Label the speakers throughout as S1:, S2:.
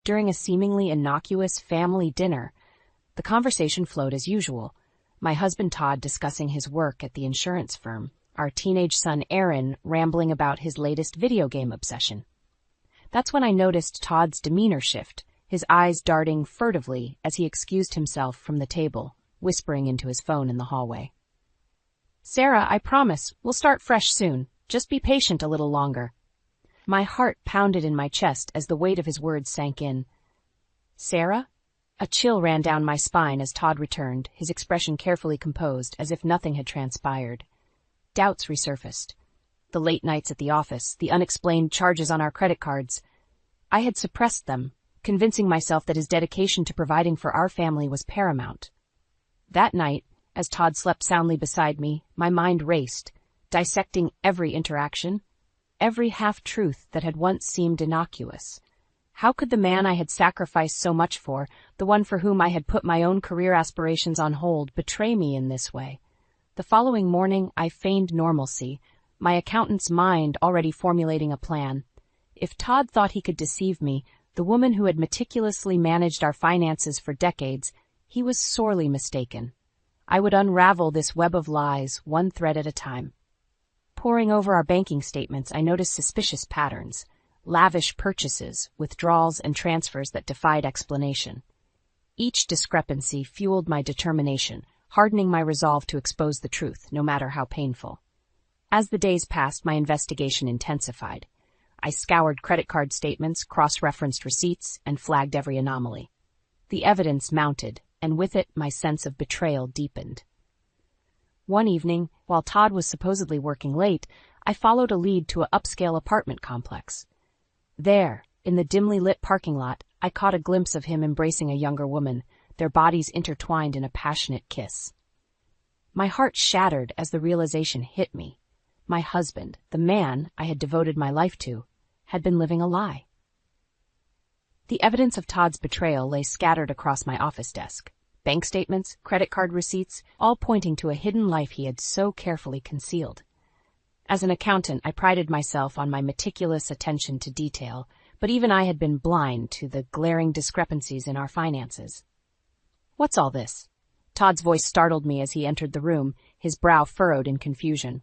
S1: during a seemingly innocuous family dinner. The conversation flowed as usual. My husband Todd discussing his work at the insurance firm, our teenage son Aaron rambling about his latest video game obsession. That's when I noticed Todd's demeanor shift, his eyes darting furtively as he excused himself from the table, whispering into his phone in the hallway. "Sarah, I promise, we'll start fresh soon. Just be patient a little longer." My heart pounded in my chest as the weight of his words sank in. "Sarah?" A chill ran down my spine as Todd returned, his expression carefully composed, as if nothing had transpired. Doubts resurfaced. The late nights at the office, the unexplained charges on our credit cards. I had suppressed them, convincing myself that his dedication to providing for our family was paramount. That night, as Todd slept soundly beside me, my mind raced, dissecting every interaction, every half-truth that had once seemed innocuous. How could the man I had sacrificed so much for, the one for whom I had put my own career aspirations on hold, betray me in this way? The following morning, I feigned normalcy, my accountant's mind already formulating a plan. If Todd thought he could deceive me, the woman who had meticulously managed our finances for decades, he was sorely mistaken. I would unravel this web of lies, one thread at a time. Poring over our banking statements, I noticed suspicious patterns. Lavish purchases, withdrawals, and transfers that defied explanation. Each discrepancy fueled my determination, hardening my resolve to expose the truth, no matter how painful. As the days passed, my investigation intensified. I scoured credit card statements, cross-referenced receipts, and flagged every anomaly. The evidence mounted, and with it, my sense of betrayal deepened. One evening, while Todd was supposedly working late, I followed a lead to an upscale apartment complex. There, in the dimly lit parking lot, I caught a glimpse of him embracing a younger woman, their bodies intertwined in a passionate kiss. My heart shattered as the realization hit me. My husband, the man I had devoted my life to, had been living a lie. The evidence of Todd's betrayal lay scattered across my office desk. Bank statements, credit card receipts, all pointing to a hidden life he had so carefully concealed. As an accountant, I prided myself on my meticulous attention to detail, but even I had been blind to the glaring discrepancies in our finances. "What's all this?" Todd's voice startled me as he entered the room, his brow furrowed in confusion.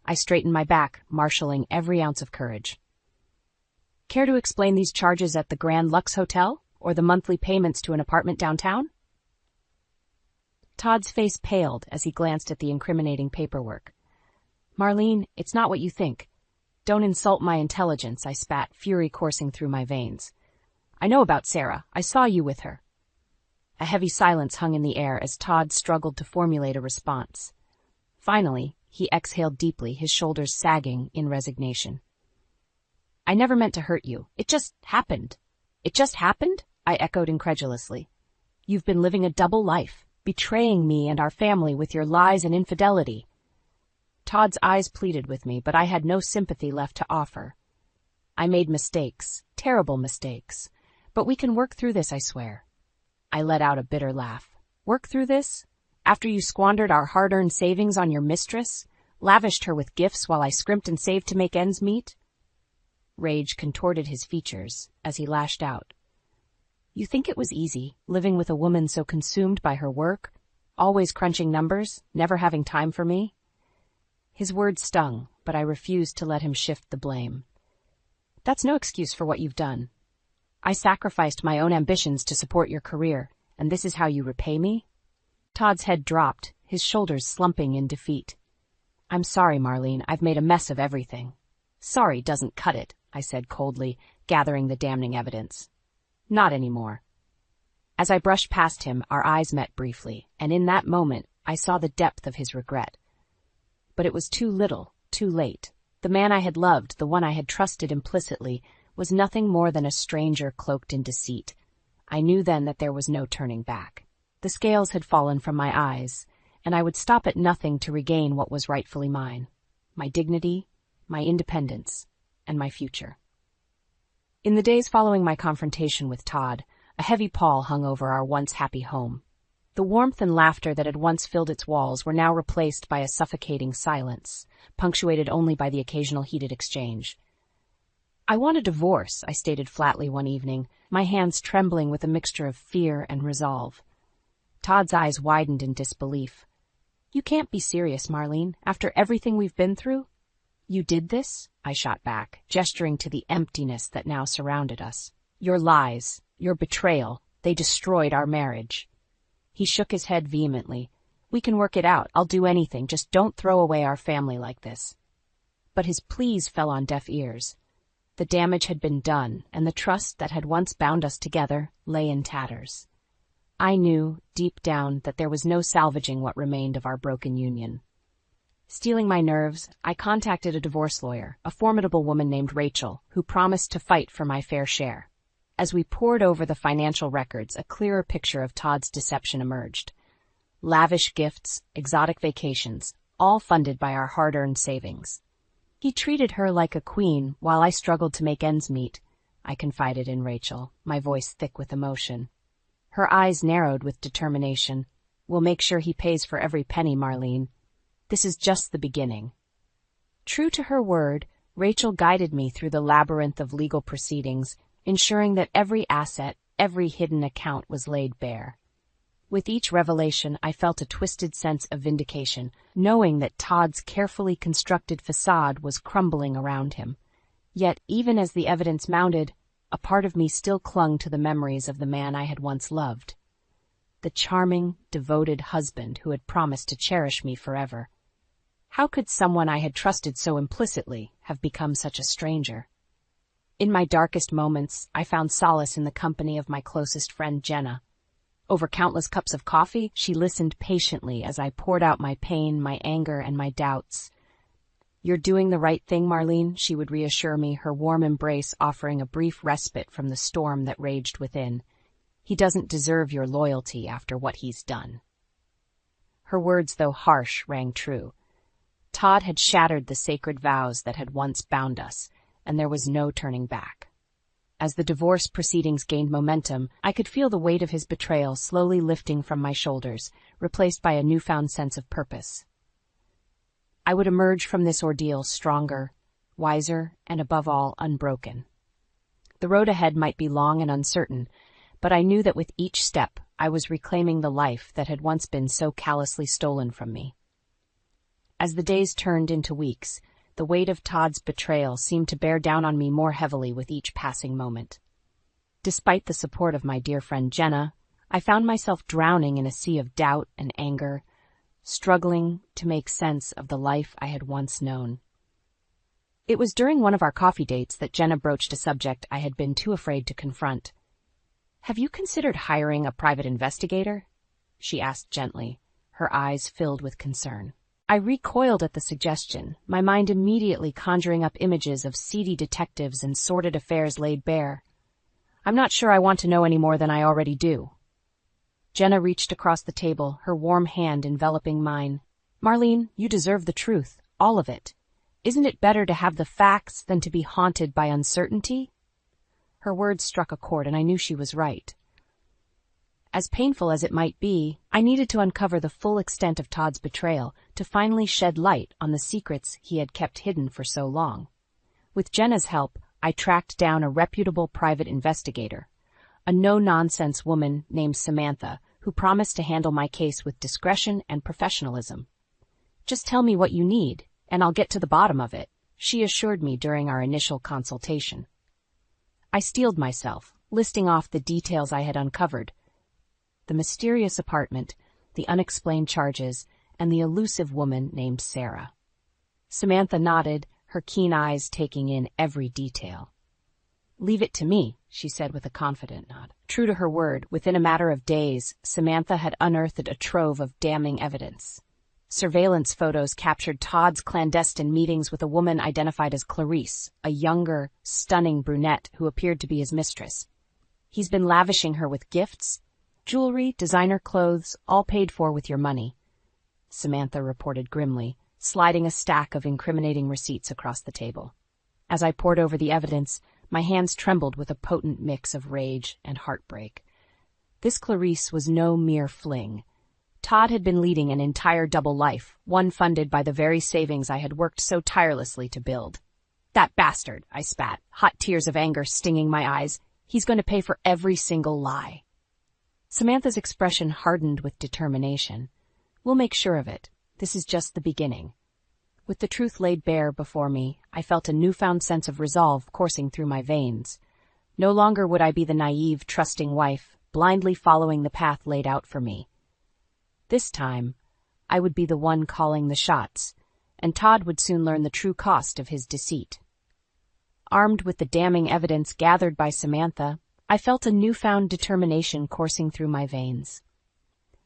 S1: I straightened my back, marshalling every ounce of courage. "Care to explain these charges at the Grand Lux Hotel, or the monthly payments to an apartment downtown?" Todd's face paled as he glanced at the incriminating paperwork. "Marlene, it's not what you think. Don't insult my intelligence," I spat, fury coursing through my veins. "I know about Sarah. I saw you with her." A heavy silence hung in the air as Todd struggled to formulate a response. Finally, he exhaled deeply, his shoulders sagging in resignation. "I never meant to hurt you. It just happened." "It just happened?" I echoed incredulously. "You've been living a double life, betraying me and our family with your lies and infidelity." Todd's eyes pleaded with me, but I had no sympathy left to offer. "I made mistakes, terrible mistakes, but we can work through this, I swear." I let out a bitter laugh. "Work through this? After you squandered our hard-earned savings on your mistress, lavished her with gifts while I scrimped and saved to make ends meet?" Rage contorted his features as he lashed out. "You think it was easy, living with a woman so consumed by her work, always crunching numbers, never having time for me?" His words stung, but I refused to let him shift the blame. "That's no excuse for what you've done. I sacrificed my own ambitions to support your career, and this is how you repay me?" Todd's head dropped, his shoulders slumping in defeat. "I'm sorry, Marlene, I've made a mess of everything." "Sorry doesn't cut it," I said coldly, gathering the damning evidence. "Not anymore." As I brushed past him, our eyes met briefly, and in that moment, I saw the depth of his regret. But it was too little, too late. The man I had loved, the one I had trusted implicitly, was nothing more than a stranger cloaked in deceit. I knew then that there was no turning back. The scales had fallen from my eyes, and I would stop at nothing to regain what was rightfully mine: my dignity, my independence, and my future. In the days following my confrontation with Todd, a heavy pall hung over our once happy home. The warmth and laughter that had once filled its walls were now replaced by a suffocating silence, punctuated only by the occasional heated exchange. I want a divorce, I stated flatly one evening, my hands trembling with a mixture of fear and resolve. Todd's eyes widened in disbelief. You can't be serious, Marlene, after everything we've been through? You did this? I shot back, gesturing to the emptiness that now surrounded us. Your lies, your betrayal, they destroyed our marriage. He shook his head vehemently. We can work it out. I'll do anything. Just don't throw away our family like this. But his pleas fell on deaf ears. The damage had been done, and the trust that had once bound us together lay in tatters. I knew, deep down, that there was no salvaging what remained of our broken union. Steeling my nerves, I contacted a divorce lawyer, a formidable woman named Rachel, who promised to fight for my fair share. As we pored over the financial records, a clearer picture of Todd's deception emerged. Lavish gifts, exotic vacations, all funded by our hard-earned savings. He treated her like a queen while I struggled to make ends meet, I confided in Rachel, my voice thick with emotion. Her eyes narrowed with determination. We'll make sure he pays for every penny, Marlene. This is just the beginning. True to her word, Rachel guided me through the labyrinth of legal proceedings, ensuring that every asset, every hidden account was laid bare. With each revelation, I felt a twisted sense of vindication, knowing that Todd's carefully constructed facade was crumbling around him. Yet, even as the evidence mounted, a part of me still clung to the memories of the man I had once loved. The charming, devoted husband who had promised to cherish me forever. How could someone I had trusted so implicitly have become such a stranger? In my darkest moments, I found solace in the company of my closest friend, Jenna. Over countless cups of coffee, she listened patiently as I poured out my pain, my anger, and my doubts. You're doing the right thing, Marlene, she would reassure me, her warm embrace offering a brief respite from the storm that raged within. He doesn't deserve your loyalty after what he's done. Her words, though harsh, rang true. Todd had shattered the sacred vows that had once bound us, and there was no turning back. As the divorce proceedings gained momentum, I could feel the weight of his betrayal slowly lifting from my shoulders, replaced by a newfound sense of purpose. I would emerge from this ordeal stronger, wiser, and above all, unbroken. The road ahead might be long and uncertain, but I knew that with each step I was reclaiming the life that had once been so callously stolen from me. As the days turned into weeks, the weight of Todd's betrayal seemed to bear down on me more heavily with each passing moment. Despite the support of my dear friend Jenna, I found myself drowning in a sea of doubt and anger, struggling to make sense of the life I had once known. It was during one of our coffee dates that Jenna broached a subject I had been too afraid to confront. "Have you considered hiring a private investigator?" she asked gently, her eyes filled with concern. I recoiled at the suggestion, my mind immediately conjuring up images of seedy detectives and sordid affairs laid bare. I'm not sure I want to know any more than I already do. Jenna reached across the table, her warm hand enveloping mine. Marlene, you deserve the truth, all of it. Isn't it better to have the facts than to be haunted by uncertainty? Her words struck a chord, and I knew she was right. As painful as it might be, I needed to uncover the full extent of Todd's betrayal to finally shed light on the secrets he had kept hidden for so long. With Jenna's help, I tracked down a reputable private investigator, a no-nonsense woman named Samantha, who promised to handle my case with discretion and professionalism. Just tell me what you need, and I'll get to the bottom of it, she assured me during our initial consultation. I steeled myself, listing off the details I had uncovered: the mysterious apartment, the unexplained charges, and the elusive woman named Sarah. Samantha nodded, her keen eyes taking in every detail. Leave it to me, she said with a confident nod. True to her word, within a matter of days, Samantha had unearthed a trove of damning evidence. Surveillance photos captured Todd's clandestine meetings with a woman identified as Clarice, a younger, stunning brunette who appeared to be his mistress. He's been lavishing her with gifts, jewelry, designer clothes, all paid for with your money, Samantha reported grimly, sliding a stack of incriminating receipts across the table. As I pored over the evidence, my hands trembled with a potent mix of rage and heartbreak. This Clarice was no mere fling. Todd had been leading an entire double life, one funded by the very savings I had worked so tirelessly to build. That bastard, I spat, hot tears of anger stinging my eyes. He's going to pay for every single lie. Samantha's expression hardened with determination. We'll make sure of it. This is just the beginning. With the truth laid bare before me, I felt a newfound sense of resolve coursing through my veins. No longer would I be the naive, trusting wife, blindly following the path laid out for me. This time, I would be the one calling the shots, and Todd would soon learn the true cost of his deceit. Armed with the damning evidence gathered by Samantha, I felt a newfound determination coursing through my veins.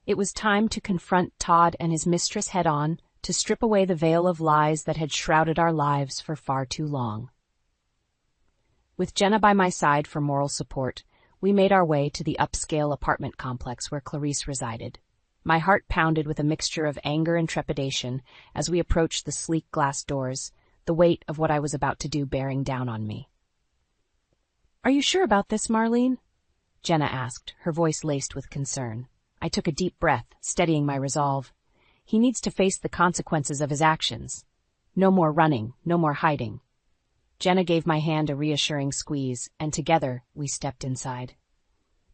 S1: It was time to confront Todd and his mistress head-on, to strip away the veil of lies that had shrouded our lives for far too long. With Jenna by my side for moral support, we made our way to the upscale apartment complex where Clarice resided. My heart pounded with a mixture of anger and trepidation as we approached the sleek glass doors, the weight of what I was about to do bearing down on me. "Are you sure about this, Marlene?" Jenna asked, her voice laced with concern. I took a deep breath, steadying my resolve. He needs to face the consequences of his actions. No more running, no more hiding. Jenna gave my hand a reassuring squeeze, and together we stepped inside.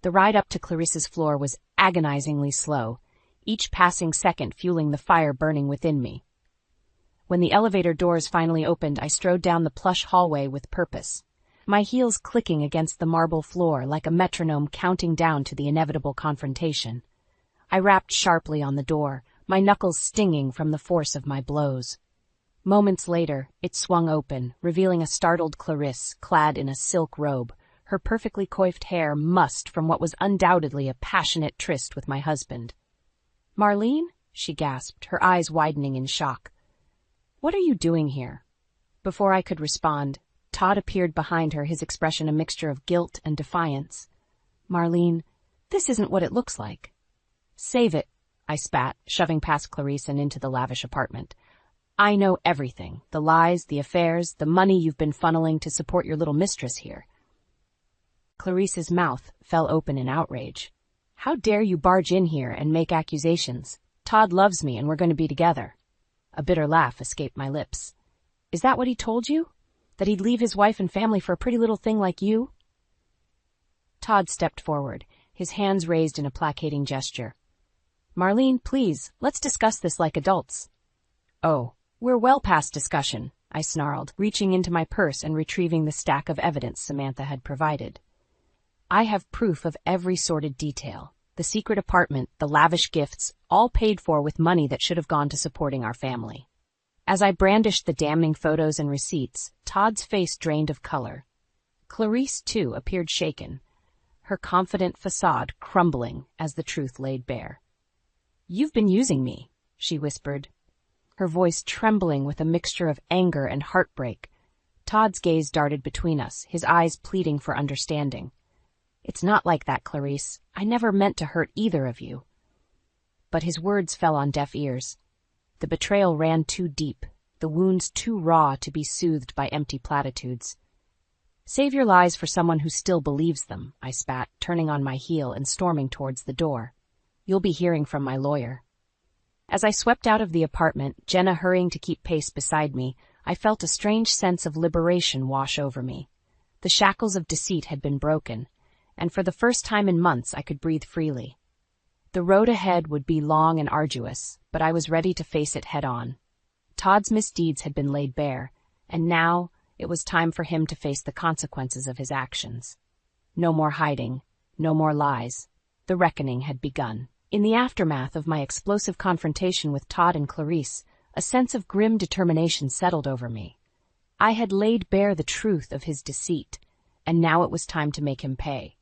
S1: The ride up to Clarice's floor was agonizingly slow, each passing second fueling the fire burning within me. When the elevator doors finally opened, I strode down the plush hallway with purpose, my heels clicking against the marble floor like a metronome counting down to the inevitable confrontation. I rapped sharply on the door, my knuckles stinging from the force of my blows. Moments later, it swung open, revealing a startled Clarice, clad in a silk robe, her perfectly coiffed hair mussed from what was undoubtedly a passionate tryst with my husband. "Marlene?" she gasped, her eyes widening in shock. "What are you doing here?" Before I could respond, Todd appeared behind her, his expression a mixture of guilt and defiance. "Marlene, this isn't what it looks like." "Save it," I spat, shoving past Clarice and into the lavish apartment. "I know everything, the lies, the affairs, the money you've been funneling to support your little mistress here." Clarice's mouth fell open in outrage. "How dare you barge in here and make accusations? Todd loves me and we're going to be together." A bitter laugh escaped my lips. "Is that what he told you? That he'd leave his wife and family for a pretty little thing like you?" Todd stepped forward, his hands raised in a placating gesture. "Marlene, please, let's discuss this like adults." "Oh, we're well past discussion," I snarled, reaching into my purse and retrieving the stack of evidence Samantha had provided. "I have proof of every sordid detail. The secret apartment, the lavish gifts, all paid for with money that should have gone to supporting our family." As I brandished the damning photos and receipts, Todd's face drained of color. Clarice, too, appeared shaken, her confident facade crumbling as the truth laid bare. "You've been using me," she whispered, her voice trembling with a mixture of anger and heartbreak. Todd's gaze darted between us, his eyes pleading for understanding. "It's not like that, Clarice. I never meant to hurt either of you." But his words fell on deaf ears. The betrayal ran too deep, the wounds too raw to be soothed by empty platitudes. "Save your lies for someone who still believes them," I spat, turning on my heel and storming towards the door. "You'll be hearing from my lawyer." As I swept out of the apartment, Jenna hurrying to keep pace beside me, I felt a strange sense of liberation wash over me. The shackles of deceit had been broken, and for the first time in months I could breathe freely. The road ahead would be long and arduous, but I was ready to face it head-on. Todd's misdeeds had been laid bare, and now it was time for him to face the consequences of his actions. No more hiding, no more lies. The reckoning had begun. In the aftermath of my explosive confrontation with Todd and Clarice, a sense of grim determination settled over me. I had laid bare the truth of his deceit, and now it was time to make him pay.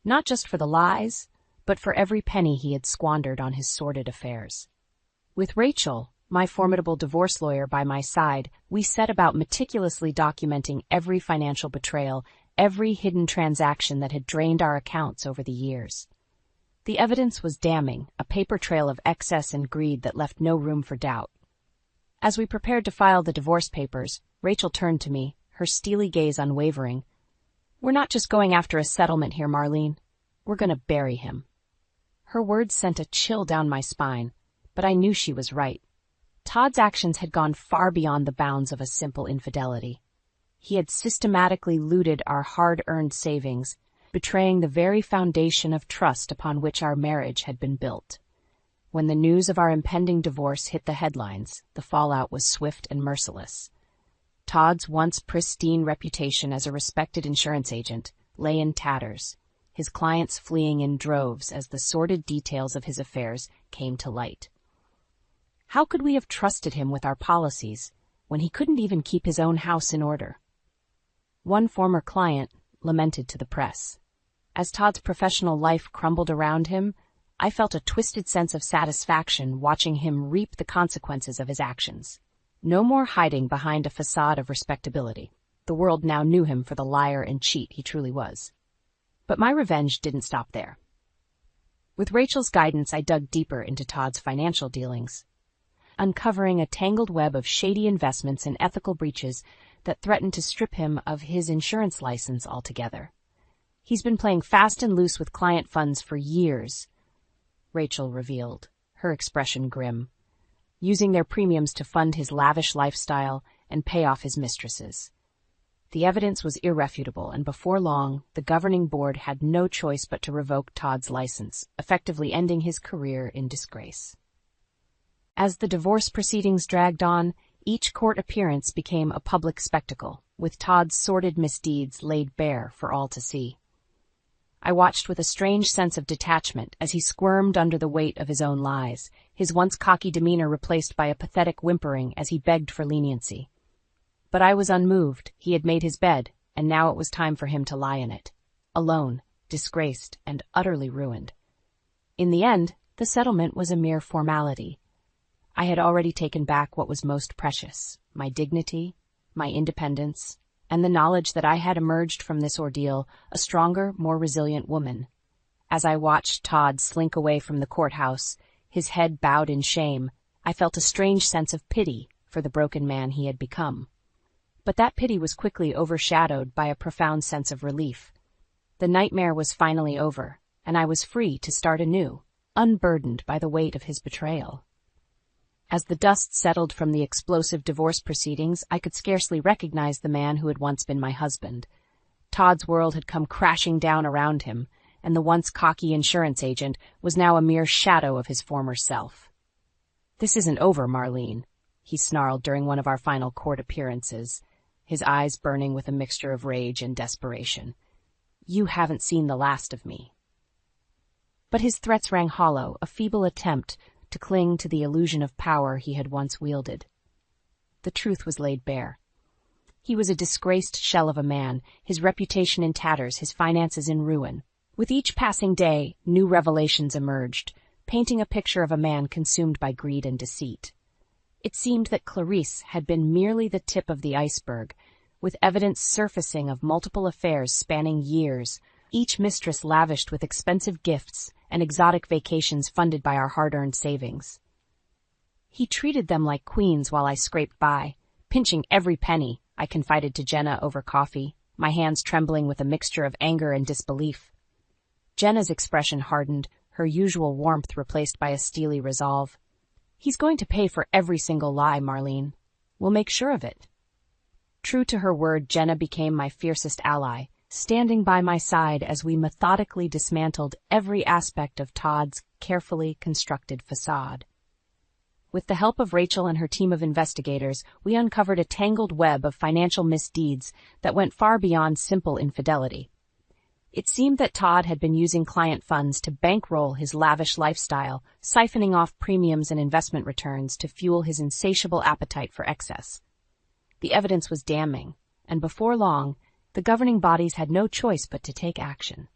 S1: Not just for the lies, but for every penny he had squandered on his sordid affairs. With Rachel, my formidable divorce lawyer, by my side, we set about meticulously documenting every financial betrayal, every hidden transaction that had drained our accounts over the years. The evidence was damning, a paper trail of excess and greed that left no room for doubt. As we prepared to file the divorce papers, Rachel turned to me, her steely gaze unwavering. "We're not just going after a settlement here, Marlene. We're going to bury him." Her words sent a chill down my spine, but I knew she was right. Todd's actions had gone far beyond the bounds of a simple infidelity. He had systematically looted our hard-earned savings, betraying the very foundation of trust upon which our marriage had been built. When the news of our impending divorce hit the headlines, the fallout was swift and merciless. Todd's once pristine reputation as a respected insurance agent lay in tatters, his clients fleeing in droves as the sordid details of his affairs came to light. How could we have trusted him with our policies when he couldn't even keep his own house in order? One former client lamented to the press. As Todd's professional life crumbled around him, I felt a twisted sense of satisfaction watching him reap the consequences of his actions. No more hiding behind a facade of respectability. The world now knew him for the liar and cheat he truly was. But my revenge didn't stop there. With Rachel's guidance, I dug deeper into Todd's financial dealings, uncovering a tangled web of shady investments and ethical breaches that threatened to strip him of his insurance license altogether. He's been playing fast and loose with client funds for years, Rachel revealed, her expression grim, using their premiums to fund his lavish lifestyle and pay off his mistresses. The evidence was irrefutable, and before long, the governing board had no choice but to revoke Todd's license, effectively ending his career in disgrace. As the divorce proceedings dragged on, each court appearance became a public spectacle, with Todd's sordid misdeeds laid bare for all to see. I watched with a strange sense of detachment as he squirmed under the weight of his own lies, his once cocky demeanor replaced by a pathetic whimpering as he begged for leniency. But I was unmoved. He had made his bed, and now it was time for him to lie in it, alone, disgraced, and utterly ruined. In the end, the settlement was a mere formality. I had already taken back what was most precious, my dignity, my independence, and the knowledge that I had emerged from this ordeal a stronger, more resilient woman. As I watched Todd slink away from the courthouse, his head bowed in shame, I felt a strange sense of pity for the broken man he had become. But that pity was quickly overshadowed by a profound sense of relief. The nightmare was finally over, and I was free to start anew, unburdened by the weight of his betrayal. As the dust settled from the explosive divorce proceedings, I could scarcely recognize the man who had once been my husband. Todd's world had come crashing down around him, and the once cocky insurance agent was now a mere shadow of his former self. "This isn't over, Marlene," he snarled during one of our final court appearances, his eyes burning with a mixture of rage and desperation. "You haven't seen the last of me." But his threats rang hollow, a feeble attempt to cling to the illusion of power he had once wielded. The truth was laid bare. He was a disgraced shell of a man, his reputation in tatters, his finances in ruin. With each passing day, new revelations emerged, painting a picture of a man consumed by greed and deceit. It seemed that Clarice had been merely the tip of the iceberg, with evidence surfacing of multiple affairs spanning years, each mistress lavished with expensive gifts and exotic vacations funded by our hard-earned savings. He treated them like queens while I scraped by, pinching every penny, I confided to Jenna over coffee, my hands trembling with a mixture of anger and disbelief. Jenna's expression hardened, her usual warmth replaced by a steely resolve. "He's going to pay for every single lie, Marlene. We'll make sure of it." True to her word, Jenna became my fiercest ally, standing by my side as we methodically dismantled every aspect of Todd's carefully constructed facade. With the help of Rachel and her team of investigators, we uncovered a tangled web of financial misdeeds that went far beyond simple infidelity. It seemed that Todd had been using client funds to bankroll his lavish lifestyle, siphoning off premiums and investment returns to fuel his insatiable appetite for excess. The evidence was damning, and before long, the governing bodies had no choice but to take action.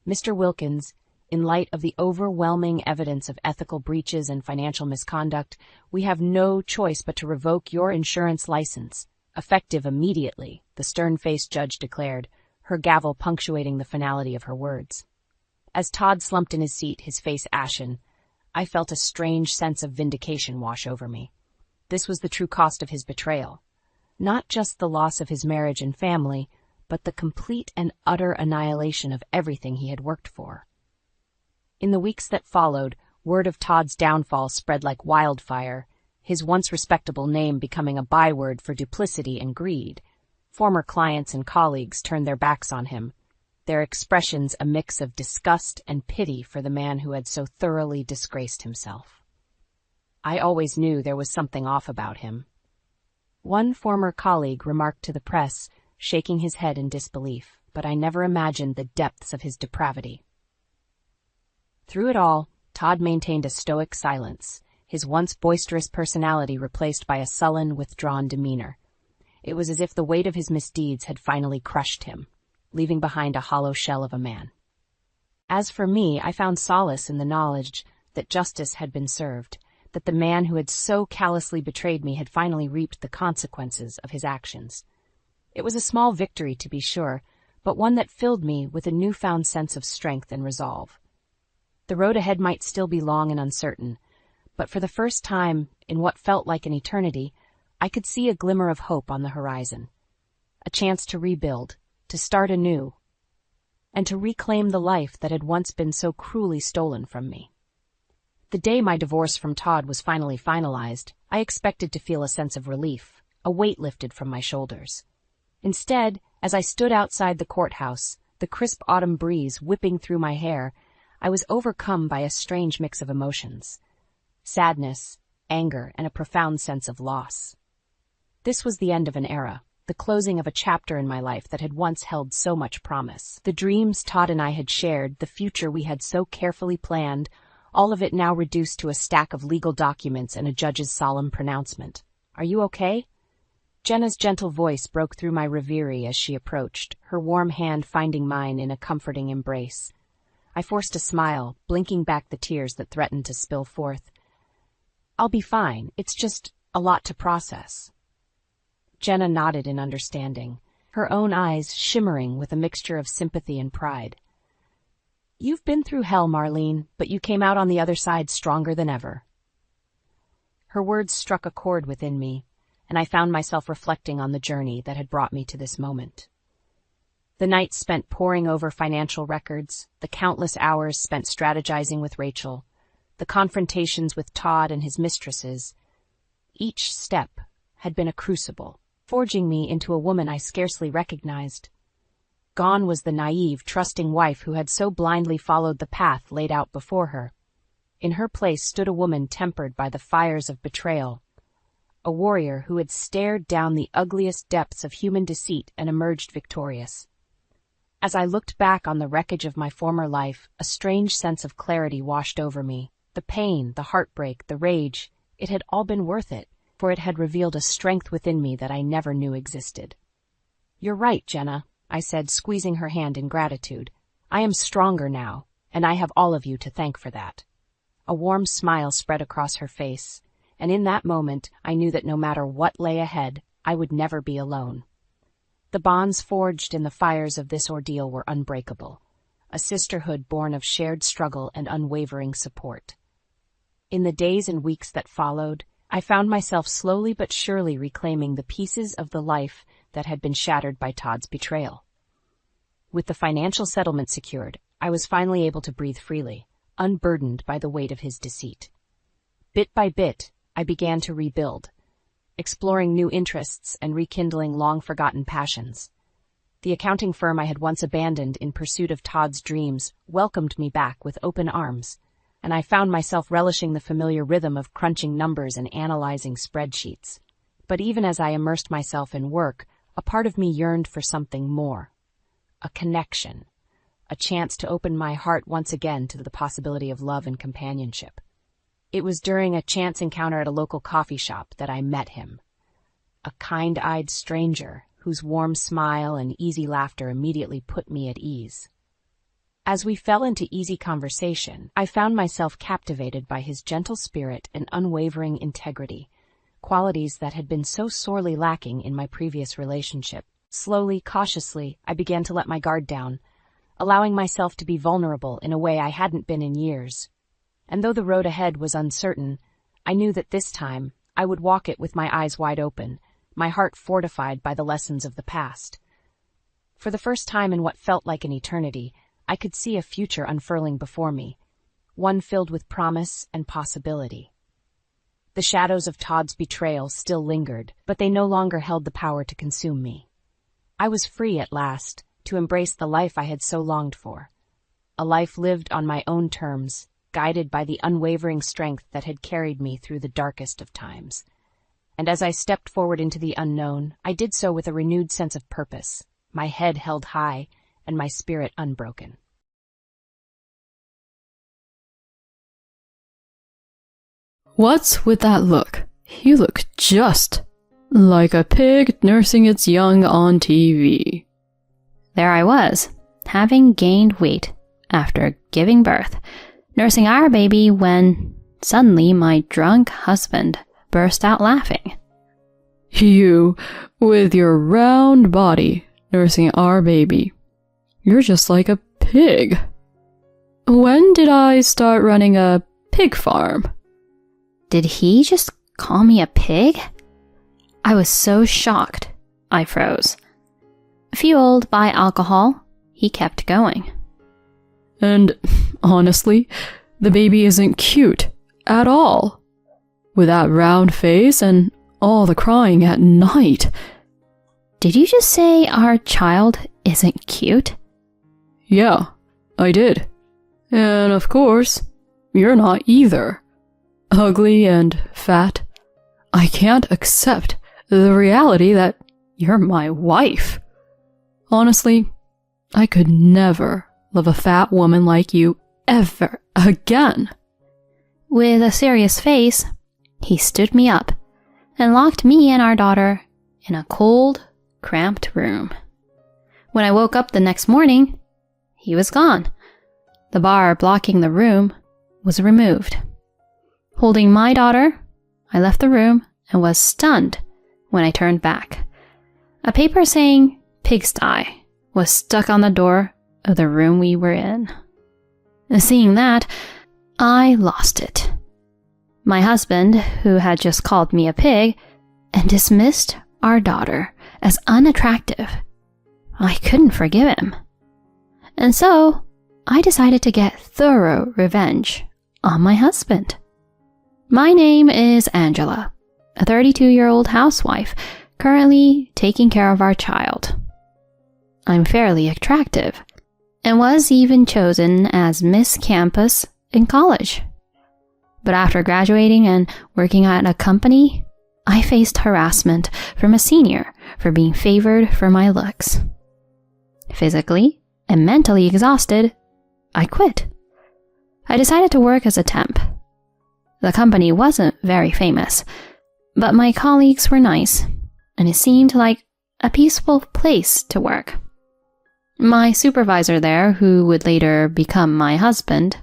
S1: "Mr. Wilkins, in light of the overwhelming evidence of ethical breaches and financial misconduct, we have no choice but to revoke your insurance license, effective immediately," the stern-faced judge declared, her gavel punctuating the finality of her words. As Todd slumped in his seat, his face ashen, I felt a strange sense of vindication wash over me. This was the true cost of his betrayal. Not just the loss of his marriage and family, but the complete and utter annihilation of everything he had worked for. In the weeks that followed, word of Todd's downfall spread like wildfire, his once respectable name becoming a byword for duplicity and greed, Former clients and colleagues turned their backs on him, their expressions a mix of disgust and pity for the man who had so thoroughly disgraced himself. I always knew there was something off about him. One former colleague remarked to the press, shaking his head in disbelief, but I never imagined the depths of his depravity. Through it all, Todd maintained a stoic silence, his once boisterous personality replaced by a sullen, withdrawn demeanor. It was as if the weight of his misdeeds had finally crushed him, leaving behind a hollow shell of a man. As for me, I found solace in the knowledge that justice had been served, that the man who had so callously betrayed me had finally reaped the consequences of his actions. It was a small victory, to be sure, but one that filled me with a newfound sense of strength and resolve. The road ahead might still be long and uncertain, but for the first time, in what felt like an eternity, I could see a glimmer of hope on the horizon. A chance to rebuild, to start anew, and to reclaim the life that had once been so cruelly stolen from me. The day my divorce from Todd was finally finalized, I expected to feel a sense of relief, a weight lifted from my shoulders. Instead, as I stood outside the courthouse, the crisp autumn breeze whipping through my hair, I was overcome by a strange mix of emotions: sadness, anger, and a profound sense of loss. This was the end of an era, the closing of a chapter in my life that had once held so much promise. The dreams Todd and I had shared, the future we had so carefully planned, all of it now reduced to a stack of legal documents and a judge's solemn pronouncement. "Are you okay?" Jenna's gentle voice broke through my reverie as she approached, her warm hand finding mine in a comforting embrace. I forced a smile, blinking back the tears that threatened to spill forth. "I'll be fine. It's just a lot to process." Jenna nodded in understanding, her own eyes shimmering with a mixture of sympathy and pride. "You've been through hell, Marlene, but you came out on the other side stronger than ever." Her words struck a chord within me, and I found myself reflecting on the journey that had brought me to this moment. The nights spent poring over financial records, the countless hours spent strategizing with Rachel, the confrontations with Todd and his mistresses. Each step had been a crucible, forging me into a woman I scarcely recognized. Gone was the naive, trusting wife who had so blindly followed the path laid out before her. In her place stood a woman tempered by the fires of betrayal, a warrior who had stared down the ugliest depths of human deceit and emerged victorious. As I looked back on the wreckage of my former life, a strange sense of clarity washed over me. The pain, the heartbreak, the rage, it had all been worth it, for it had revealed a strength within me that I never knew existed. "You're right, Jenna," I said, squeezing her hand in gratitude. "I am stronger now, and I have all of you to thank for that." A warm smile spread across her face, and in that moment I knew that no matter what lay ahead, I would never be alone. The bonds forged in the fires of this ordeal were unbreakable, a sisterhood born of shared struggle and unwavering support. In the days and weeks that followed, I found myself slowly but surely reclaiming the pieces of the life that had been shattered by Todd's betrayal. With the financial settlement secured, I was finally able to breathe freely, unburdened by the weight of his deceit. Bit by bit, I began to rebuild, exploring new interests and rekindling long-forgotten passions. The accounting firm I had once abandoned in pursuit of Todd's dreams welcomed me back with open arms, and I found myself relishing the familiar rhythm of crunching numbers and analyzing spreadsheets. But even as I immersed myself in work, a part of me yearned for something more. A connection. A chance to open my heart once again to the possibility of love and companionship. It was during a chance encounter at a local coffee shop that I met him. A kind-eyed stranger whose warm smile and easy laughter immediately put me at ease. As we fell into easy conversation, I found myself captivated by his gentle spirit and unwavering integrity, qualities that had been so sorely lacking in my previous relationship. Slowly, cautiously, I began to let my guard down, allowing myself to be vulnerable in a way I hadn't been in years. And though the road ahead was uncertain, I knew that this time I would walk it with my eyes wide open, my heart fortified by the lessons of the past. For the first time in what felt like an eternity, I could see a future unfurling before me, one filled with promise and possibility. The shadows of Todd's betrayal still lingered, but they no longer held the power to consume me. I was free at last to embrace the life I had so longed for. A life lived on my own terms, guided by the unwavering strength that had carried me through the darkest of times. And as I stepped forward into the unknown, I did so with a renewed sense of purpose, my head held high and my spirit unbroken.
S2: What's with that look? You look just like a pig nursing its young on TV.
S3: There I was, having gained weight after giving birth, nursing our baby when suddenly my drunk husband burst out laughing.
S2: You, with your round body, nursing our baby. You're just like a pig. When did I start running a pig farm?
S3: Did he just call me a pig? I was so shocked, I froze. Fueled by alcohol, he kept going.
S2: And honestly, the baby isn't cute at all. With that round face and all the crying at night.
S3: Did you just say our child isn't cute?
S2: Yeah, I did. And of course, you're not either. Ugly and fat. I can't accept the reality that you're my wife. Honestly, I could never love a fat woman like you ever again.
S3: With a serious face, he stood me up and locked me and our daughter in a cold, cramped room. When I woke up the next morning, he was gone. The bar blocking the room was removed. Holding my daughter, I left the room and was stunned when I turned back. A paper saying pigsty was stuck on the door of the room we were in. Seeing that, I lost it. My husband, who had just called me a pig and dismissed our daughter as unattractive, I couldn't forgive him. And so, I decided to get thorough revenge on my husband. My name is Angela, a 32-year-old housewife currently taking care of our child. I'm fairly attractive and was even chosen as Miss Campus in college. But after graduating and working at a company, I faced harassment from a senior for being favored for my looks. Physically and mentally exhausted, I quit. I decided to work as a temp. The company wasn't very famous, but my colleagues were nice, and it seemed like a peaceful place to work. My supervisor there, who would later become my husband,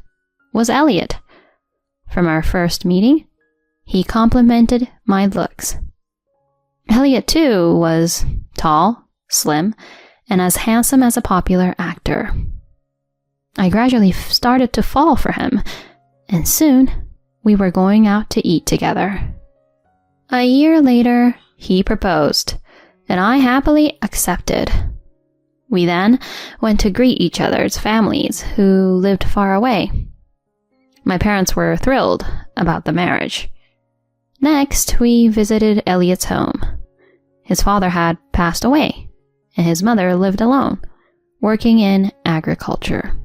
S3: was Elliot. From our first meeting, he complimented my looks. Elliot, too, was tall, slim, and as handsome as a popular actor. I gradually started to fall for him, and soon we were going out to eat together. A year later, he proposed, and I happily accepted. We then went to greet each other's families who lived far away. My parents were thrilled about the marriage. Next, we visited Elliot's home. His father had passed away, and his mother lived alone, working in agriculture.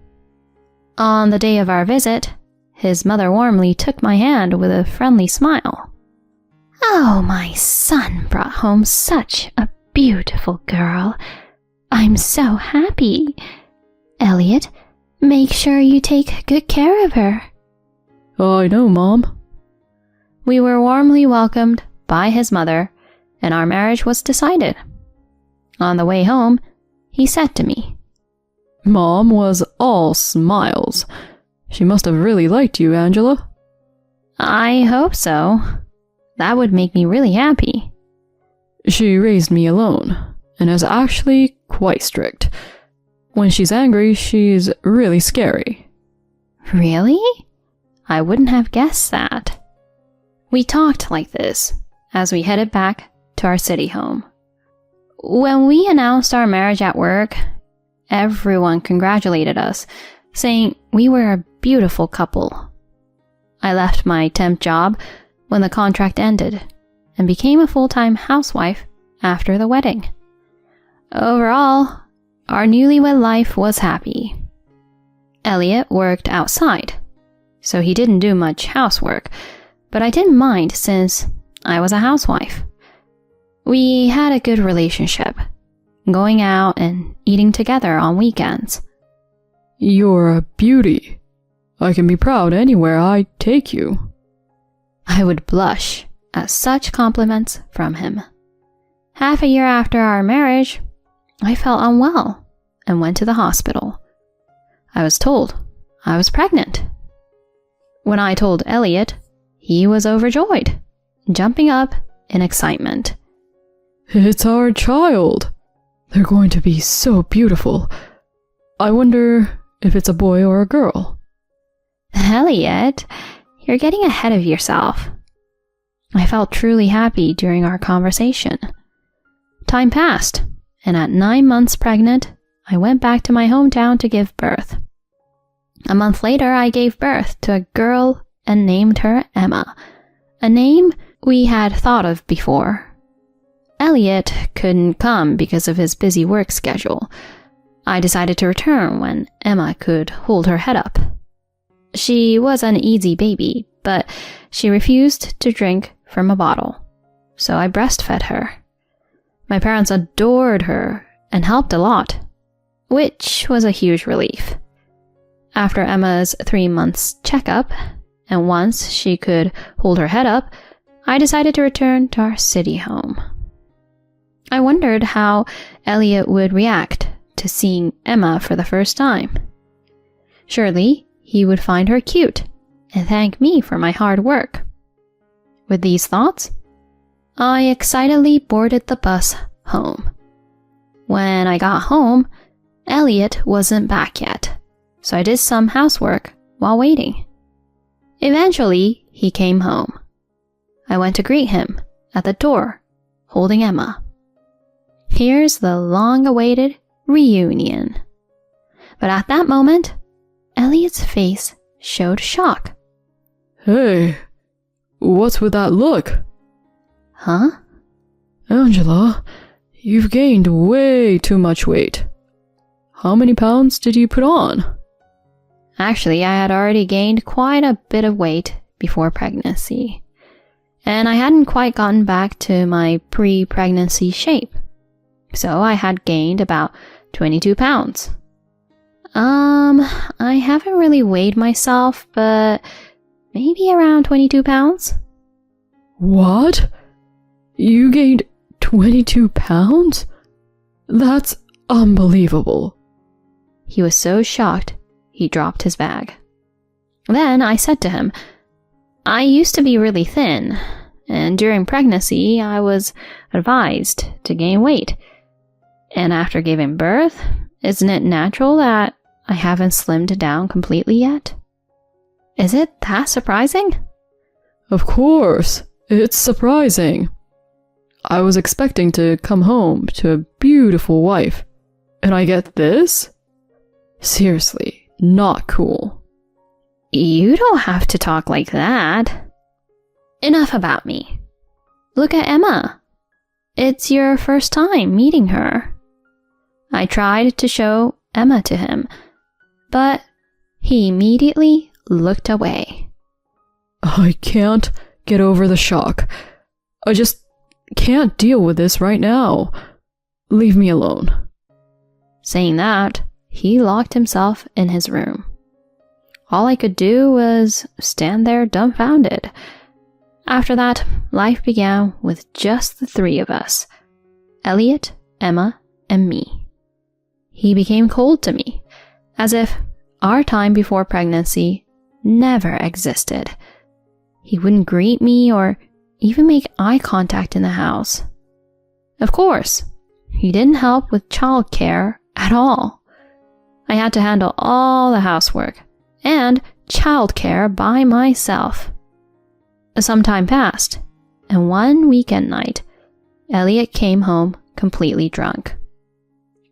S3: On the day of our visit, his mother warmly took my hand with a friendly smile. "Oh, my son brought home such a beautiful girl. I'm so happy. Elliot, make sure you take good care of her."
S2: I know, Mom.
S3: We were warmly welcomed by his mother, and our marriage was decided. On the way home, he said to me,
S2: Mom was all smiles. She must have really liked you, Angela.
S3: "I hope so. That would make me really happy."
S2: She raised me alone, and is actually quite strict. When she's angry, she's really scary.
S3: Really? I wouldn't have guessed that. We talked like this as we headed back to our city home. When we announced our marriage at work, everyone congratulated us, saying we were a beautiful couple. I left my temp job when the contract ended and became a full-time housewife after the wedding. Overall, our newlywed life was happy. Elliot worked outside, so he didn't do much housework, but I didn't mind since I was a housewife. We had a good relationship, going out and eating together on weekends.
S2: You're a beauty. I can be proud anywhere I take you.
S3: I would blush at such compliments from him. Half a year after our marriage, I felt unwell and went to the hospital. I was told I was pregnant. When I told Elliot, he was overjoyed, jumping up in excitement.
S2: It's our child. They're going to be so beautiful. I wonder if it's a boy or a girl.
S3: Elliot, you're getting ahead of yourself. I felt truly happy during our conversation. Time passed, and at 9 months pregnant, I went back to my hometown to give birth. A month later, I gave birth to a girl and named her Emma, a name we had thought of before. Elliot couldn't come because of his busy work schedule. I decided to return when Emma could hold her head up. She was an easy baby, but she refused to drink from a bottle, so I breastfed her. My parents adored her and helped a lot, which was a huge relief. After Emma's 3 months checkup, and once she could hold her head up, I decided to return to our city home. I wondered how Elliot would react to seeing Emma for the first time. Surely, he would find her cute and thank me for my hard work. With these thoughts, I excitedly boarded the bus home. When I got home, Elliot wasn't back yet, so I did some housework while waiting. Eventually, he came home. I went to greet him at the door, holding Emma. Here's the long-awaited reunion. But at that moment, Elliot's face showed shock.
S2: Hey, what's with that look?
S3: Huh?
S2: Angela, you've gained way too much weight. How many pounds did you put on?
S3: Actually, I had already gained quite a bit of weight before pregnancy, and I hadn't quite gotten back to my pre-pregnancy shape. So I had gained about 22 pounds. I haven't really weighed myself, but maybe around 22 pounds.
S2: What? You gained 22 pounds? That's unbelievable.
S3: He was so shocked, he dropped his bag. Then I said to him, I used to be really thin, and during pregnancy I was advised to gain weight. And after giving birth, isn't it natural that I haven't slimmed down completely yet? Is it that surprising?
S2: Of course, it's surprising. I was expecting to come home to a beautiful wife, and I get this? Seriously, not cool.
S3: You don't have to talk like that. Enough about me. Look at Emma. It's your first time meeting her. I tried to show Emma to him, but he immediately looked away.
S2: I can't get over the shock. I just can't deal with this right now. Leave me alone.
S3: Saying that, he locked himself in his room. All I could do was stand there dumbfounded. After that, life began with just the three of us, Elliot, Emma, and me. He became cold to me, as if our time before pregnancy never existed. He wouldn't greet me or even make eye contact in the house. Of course, he didn't help with childcare at all. I had to handle all the housework and childcare by myself. Some time passed, and one weekend night, Elliot came home completely drunk.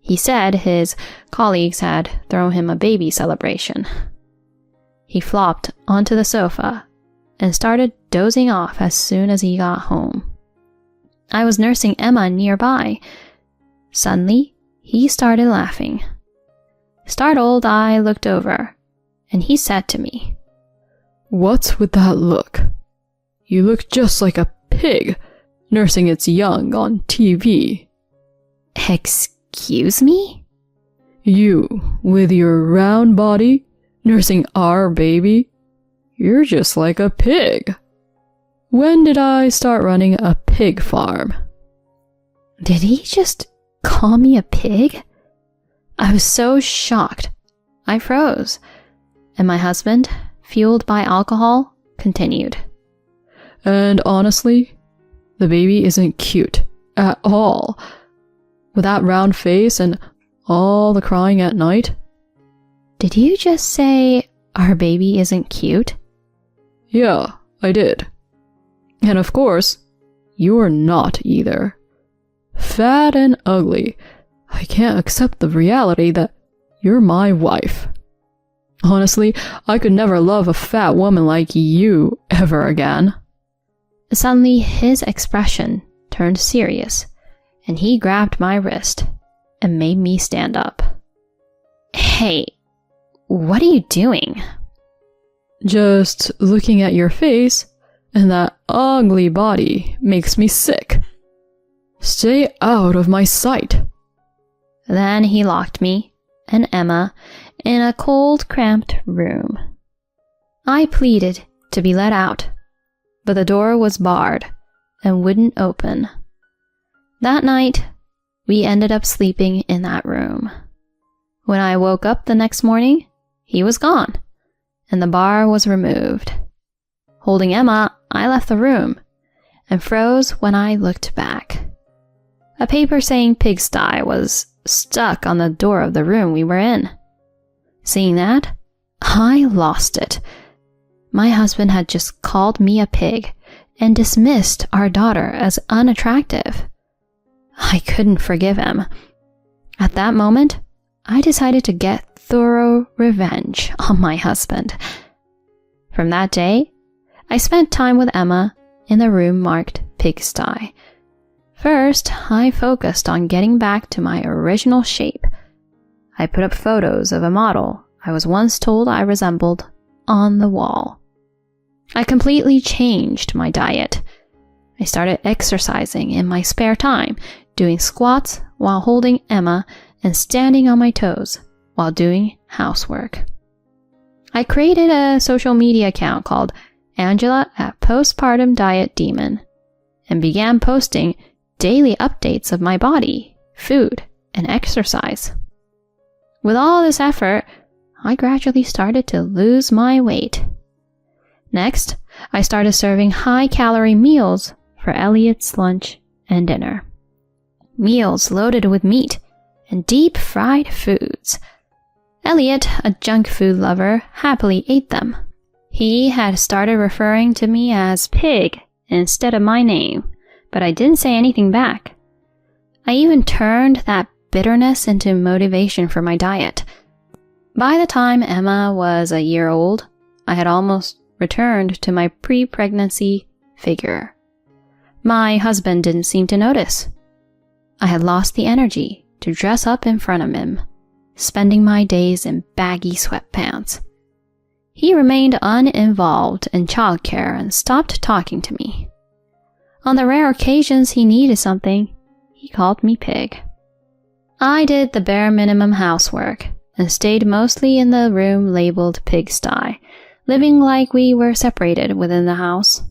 S3: He said his colleagues had thrown him a baby celebration. He flopped onto the sofa and started dozing off as soon as he got home. I was nursing Emma nearby. Suddenly, he started laughing. Startled, I looked over, and he said to me,
S2: "What's with that look? You look just like a pig nursing its young on TV."
S3: "Excuse me?"
S2: "You, with your round body, nursing our baby? You're just like a pig. When did I start running a pig farm?"
S3: Did he just call me a pig? I was so shocked. I froze, and my husband, fueled by alcohol, continued.
S2: "And honestly, the baby isn't cute at all. With that round face and all the crying at night."
S3: Did you just say our baby isn't cute?
S2: "Yeah, I did. And of course, you're not either. Fat and ugly. I can't accept the reality that you're my wife. Honestly, I could never love a fat woman like you ever again."
S3: Suddenly, his expression turned serious, and he grabbed my wrist and made me stand up. "Hey, what are you doing?"
S2: "Just looking at your face and that ugly body makes me sick. Stay out of my sight."
S3: Then he locked me and Emma in a cold, cramped room. I pleaded to be let out, but the door was barred and wouldn't open. That night, we ended up sleeping in that room. When I woke up the next morning, he was gone, and the bar was removed. Holding Emma, I left the room and froze when I looked back. A paper saying pigsty was stuck on the door of the room we were in. Seeing that, I lost it. My husband had just called me a pig and dismissed our daughter as unattractive. I couldn't forgive him. At that moment, I decided to get thorough revenge on my husband. From that day, I spent time with Emma in the room marked pigsty. First, I focused on getting back to my original shape. I put up photos of a model I was once told I resembled on the wall. I completely changed my diet. I started exercising in my spare time, doing squats while holding Emma and standing on my toes while doing housework. I created a social media account called Angela at Postpartum Diet Demon and began posting daily updates of my body, food, and exercise. With all this effort, I gradually started to lose my weight. Next, I started serving high-calorie meals for Elliot's lunch and dinner. Meals loaded with meat and deep-fried foods. Elliot, a junk food lover, happily ate them. He had started referring to me as Pig instead of my name, but I didn't say anything back. I even turned that bitterness into motivation for my diet. By the time Emma was a year old, I had almost returned to my pre-pregnancy figure. My husband didn't seem to notice. I had lost the energy to dress up in front of him, spending my days in baggy sweatpants. He remained uninvolved in childcare and stopped talking to me. On the rare occasions he needed something, he called me Pig. I did the bare minimum housework and stayed mostly in the room labeled pigsty, living like we were separated within the house.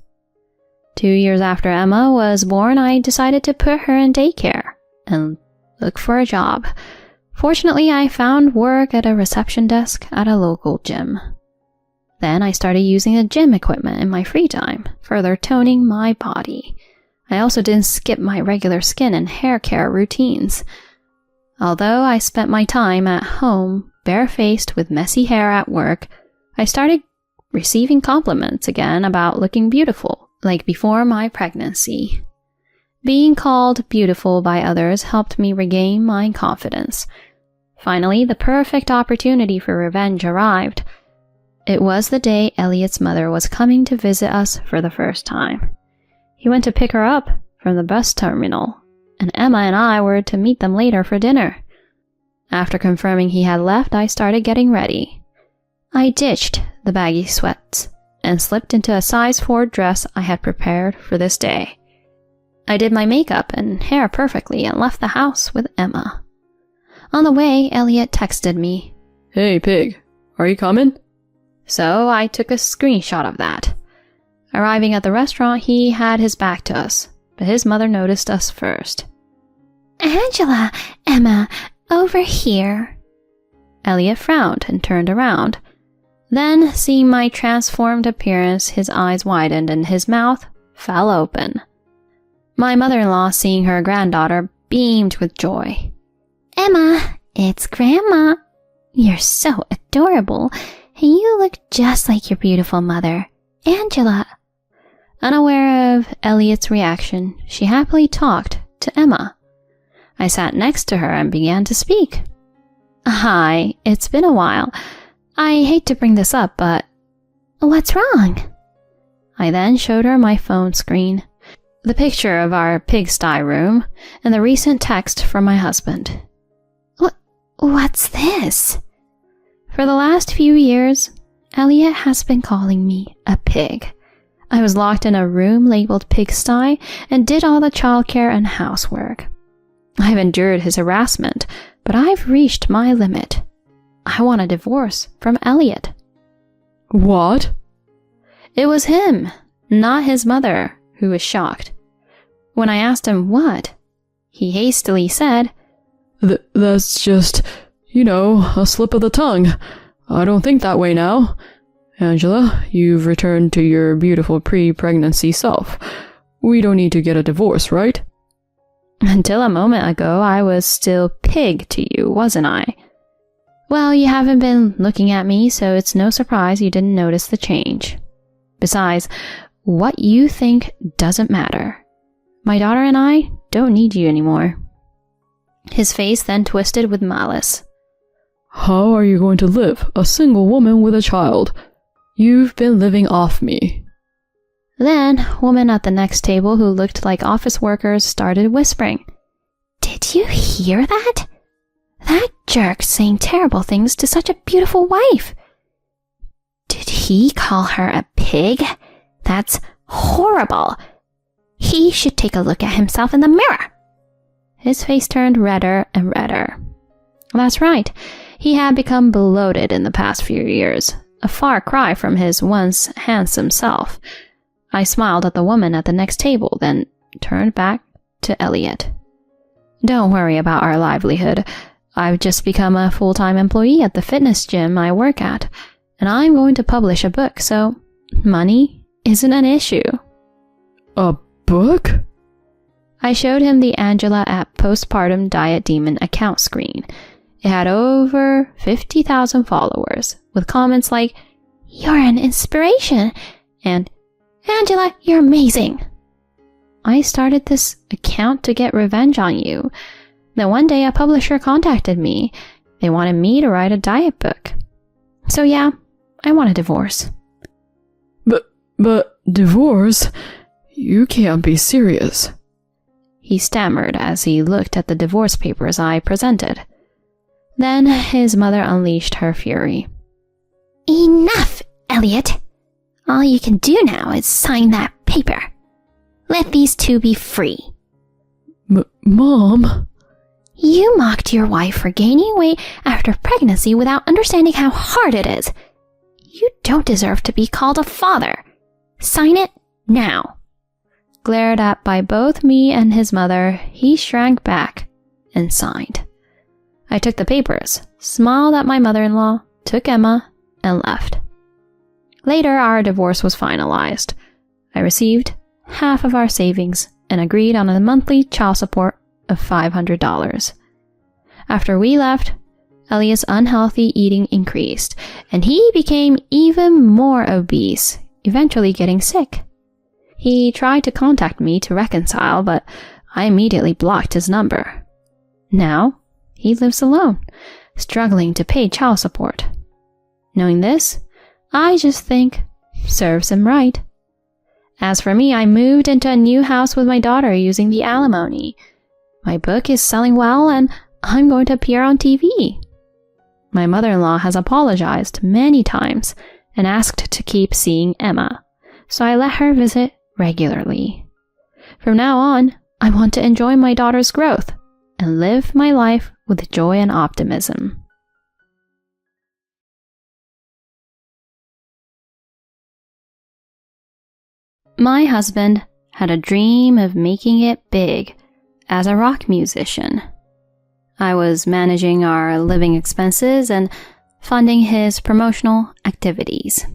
S3: 2 years after Emma was born, I decided to put her in daycare and look for a job. Fortunately, I found work at a reception desk at a local gym. Then I started using the gym equipment in my free time, further toning my body. I also didn't skip my regular skin and hair care routines. Although I spent my time at home barefaced with messy hair at work, I started receiving compliments again about looking beautiful, like before my pregnancy. Being called beautiful by others helped me regain my confidence. Finally, the perfect opportunity for revenge arrived. It was the day Elliot's mother was coming to visit us for the first time. He went to pick her up from the bus terminal, and Emma and I were to meet them later for dinner. After confirming he had left, I started getting ready. I ditched the baggy sweats and slipped into a size 4 dress I had prepared for this day. I did my makeup and hair perfectly and left the house with Emma. On the way, Elliot texted me.
S2: Hey, pig, are you coming?
S3: So I took a screenshot of that. Arriving at the restaurant, he had his back to us, but his mother noticed us first. Angela, Emma, over here. Elliot frowned and turned around. Then, seeing my transformed appearance, his eyes widened and his mouth fell open. My mother-in-law, seeing her granddaughter, beamed with joy. Emma, it's Grandma. You're so adorable, and you look just like your beautiful mother, Angela. Unaware of Elliot's reaction, she happily talked to Emma. I sat next to her and began to speak. Hi, it's been a while. I hate to bring this up, but what's wrong? I then showed her my phone screen, the picture of our pigsty room, and the recent text from my husband. What's this? For the last few years, Elliot has been calling me a pig. I was locked in a room labeled pigsty and did all the childcare and housework. I've endured his harassment, but I've reached my limit. I want a divorce from Elliot.
S2: What?
S3: It was him, not his mother, who was shocked. When I asked him what, he hastily said,
S2: That's just, a slip of the tongue. I don't think that way now. Angela, you've returned to your beautiful pre-pregnancy self. We don't need to get a divorce, right?
S3: Until a moment ago, I was still pig to you, wasn't I? Well, you haven't been looking at me, so it's no surprise you didn't notice the change. Besides, what you think doesn't matter. My daughter and I don't need you anymore. His face then twisted with malice.
S2: How are you going to live, a single woman with a child? You've been living off me.
S3: Then, women at the next table who looked like office workers started whispering. Did you hear that? That jerk saying terrible things to such a beautiful wife. Did he call her a pig? That's horrible. He should take a look at himself in the mirror. His face turned redder and redder. That's right. He had become bloated in the past few years, a far cry from his once handsome self. I smiled at the woman at the next table, then turned back to Elliot. Don't worry about our livelihood. I've just become a full-time employee at the fitness gym I work at, and I'm going to publish a book, so money isn't an issue.
S2: A book?
S3: I showed him the Angela at Postpartum Diet Demon account screen. It had over 50,000 followers, with comments like, "You're an inspiration," and "Angela, you're amazing." I started this account to get revenge on you. Then one day a publisher contacted me. They wanted me to write a diet book. So yeah, I want a divorce.
S2: But divorce? You can't be serious.
S3: He stammered as he looked at the divorce papers I presented. Then his mother unleashed her fury. Enough, Elliot! All you can do now is sign that paper. Let these two be free.
S2: Mom?
S3: You mocked your wife for gaining weight after pregnancy without understanding how hard it is. You don't deserve to be called a father. Sign it now. Glared at by both me and his mother, he shrank back and signed. I took the papers, smiled at my mother-in-law, took Emma, and left. Later, our divorce was finalized. I received half of our savings and agreed on a monthly child support of $500. After we left, Elliot's unhealthy eating increased, and he became even more obese, eventually getting sick. He tried to contact me to reconcile, but I immediately blocked his number. Now, he lives alone, struggling to pay child support. Knowing this, I just think serves him right. As for me, I moved into a new house with my daughter using the alimony. My book is selling well, and I'm going to appear on TV. My mother-in-law has apologized many times and asked to keep seeing Emma, so I let her visit regularly. From now on, I want to enjoy my daughter's growth and live my life with joy and optimism. My husband had a dream of making it big as a rock musician. I was managing our living expenses and funding his promotional activities.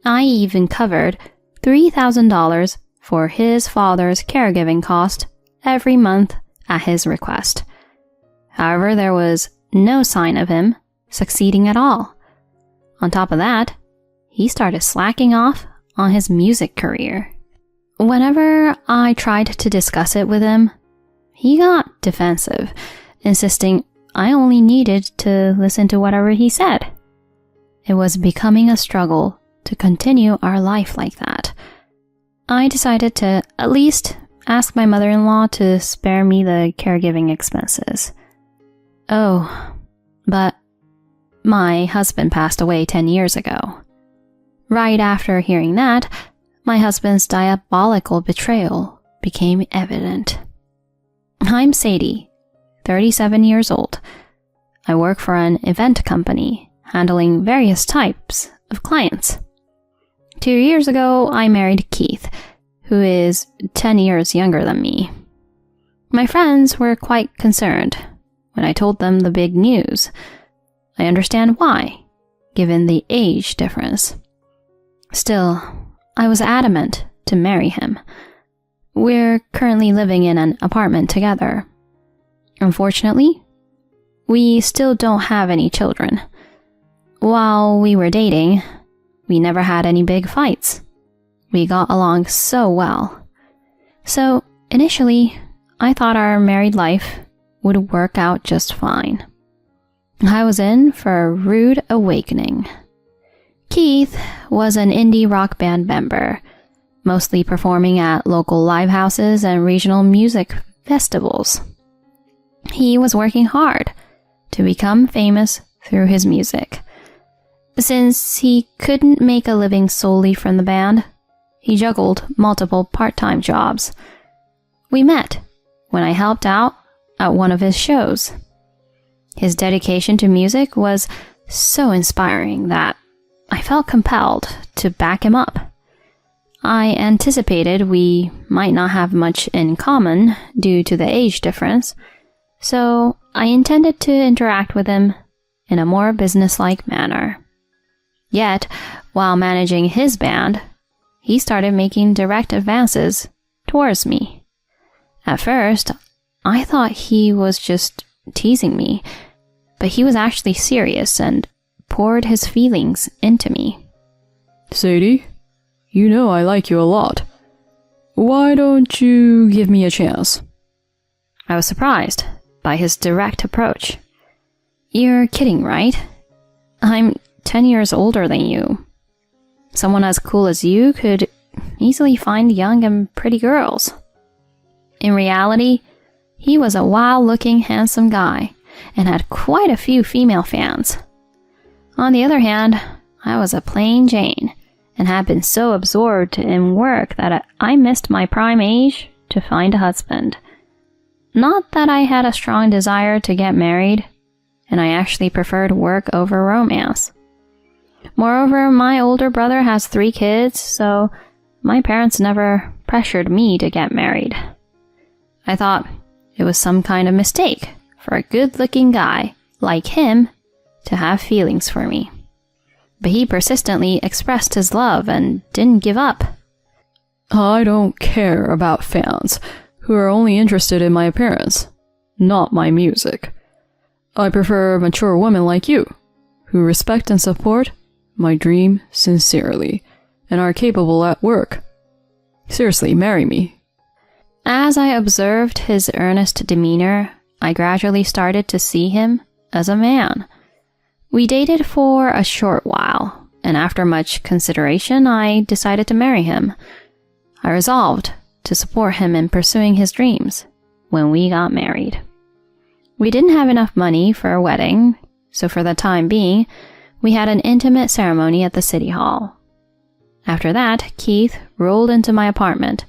S3: I even covered $3,000 for his father's caregiving cost every month at his request. However, there was no sign of him succeeding at all. On top of that, he started slacking off on his music career. Whenever I tried to discuss it with him, he got defensive, insisting I only needed to listen to whatever he said. It was becoming a struggle to continue our life like that. I decided to at least ask my mother-in-law to spare me the caregiving expenses. Oh, but my husband passed away 10 years ago. Right after hearing that, my husband's diabolical betrayal became evident. I'm Sadie, 37 years old. I work for an event company, handling various types of clients. 2 years ago, I married Keith, who is 10 years younger than me. My friends were quite concerned when I told them the big news. I understand why, given the age difference. Still, I was adamant to marry him. We're currently living in an apartment together. Unfortunately, we still don't have any children. While we were dating, we never had any big fights. We got along so well. So, initially, I thought our married life would work out just fine. I was in for a rude awakening. Keith was an indie rock band member, mostly performing at local live houses and regional music festivals. He was working hard to become famous through his music. Since he couldn't make a living solely from the band, he juggled multiple part-time jobs. We met when I helped out at one of his shows. His dedication to music was so inspiring that I felt compelled to back him up. I anticipated we might not have much in common due to the age difference, so I intended to interact with him in a more businesslike manner. Yet, while managing his band, he started making direct advances towards me. At first, I thought he was just teasing me, but he was actually serious and poured his feelings into me.
S2: Sadie, you know I like you a lot. Why don't you give me a chance?
S3: I was surprised by his direct approach. You're kidding, right? I'm 10 years older than you. Someone as cool as you could easily find young and pretty girls. In reality, he was a wild-looking, handsome guy and had quite a few female fans. On the other hand, I was a plain Jane and had been so absorbed in work that I missed my prime age to find a husband. Not that I had a strong desire to get married, and I actually preferred work over romance. Moreover, my older brother has 3 kids, so my parents never pressured me to get married. I thought it was some kind of mistake for a good-looking guy like him to have feelings for me. But he persistently expressed his love and didn't give up.
S2: I don't care about fans who are only interested in my appearance, not my music. I prefer mature women like you, who respect and support my dream sincerely and are capable at work. Seriously, marry me.
S3: As I observed his earnest demeanor, I gradually started to see him as a man. We dated for a short while, and after much consideration, I decided to marry him. I resolved to support him in pursuing his dreams when we got married. We didn't have enough money for a wedding, so for the time being, we had an intimate ceremony at the city hall. After that, Keith rolled into my apartment,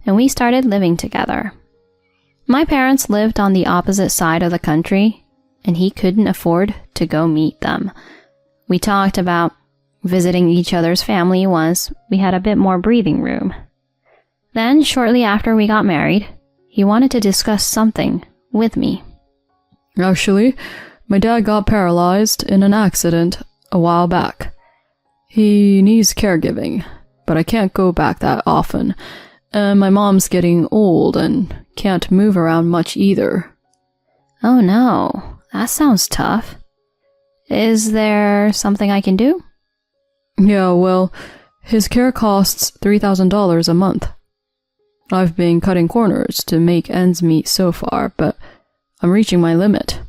S3: and we started living together. My parents lived on the opposite side of the country, and he couldn't afford to go meet them. We talked about visiting each other's family once we had a bit more breathing room. Then, shortly after we got married, he wanted to discuss something with me.
S2: Actually, my dad got paralyzed in an accident a while back. He needs caregiving, but I can't go back that often, and my mom's getting old and can't move around much either.
S3: Oh no, that sounds tough. Is there something I can do?
S2: Yeah, well, his care costs $3,000 a month. I've been cutting corners to make ends meet so far, but I'm reaching my limit.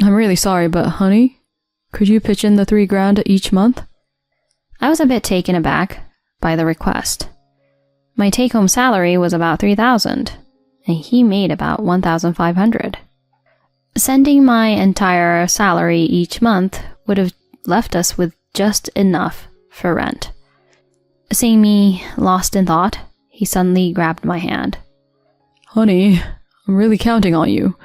S2: I'm really sorry, but honey, could you pitch in the $3,000 each month?
S3: I was a bit taken aback by the request. My take-home salary was about $3,000, and he made about $1,500. Sending my entire salary each month would have left us with just enough for rent. Seeing me lost in thought, he suddenly grabbed my hand.
S2: Honey, I'm really counting on you.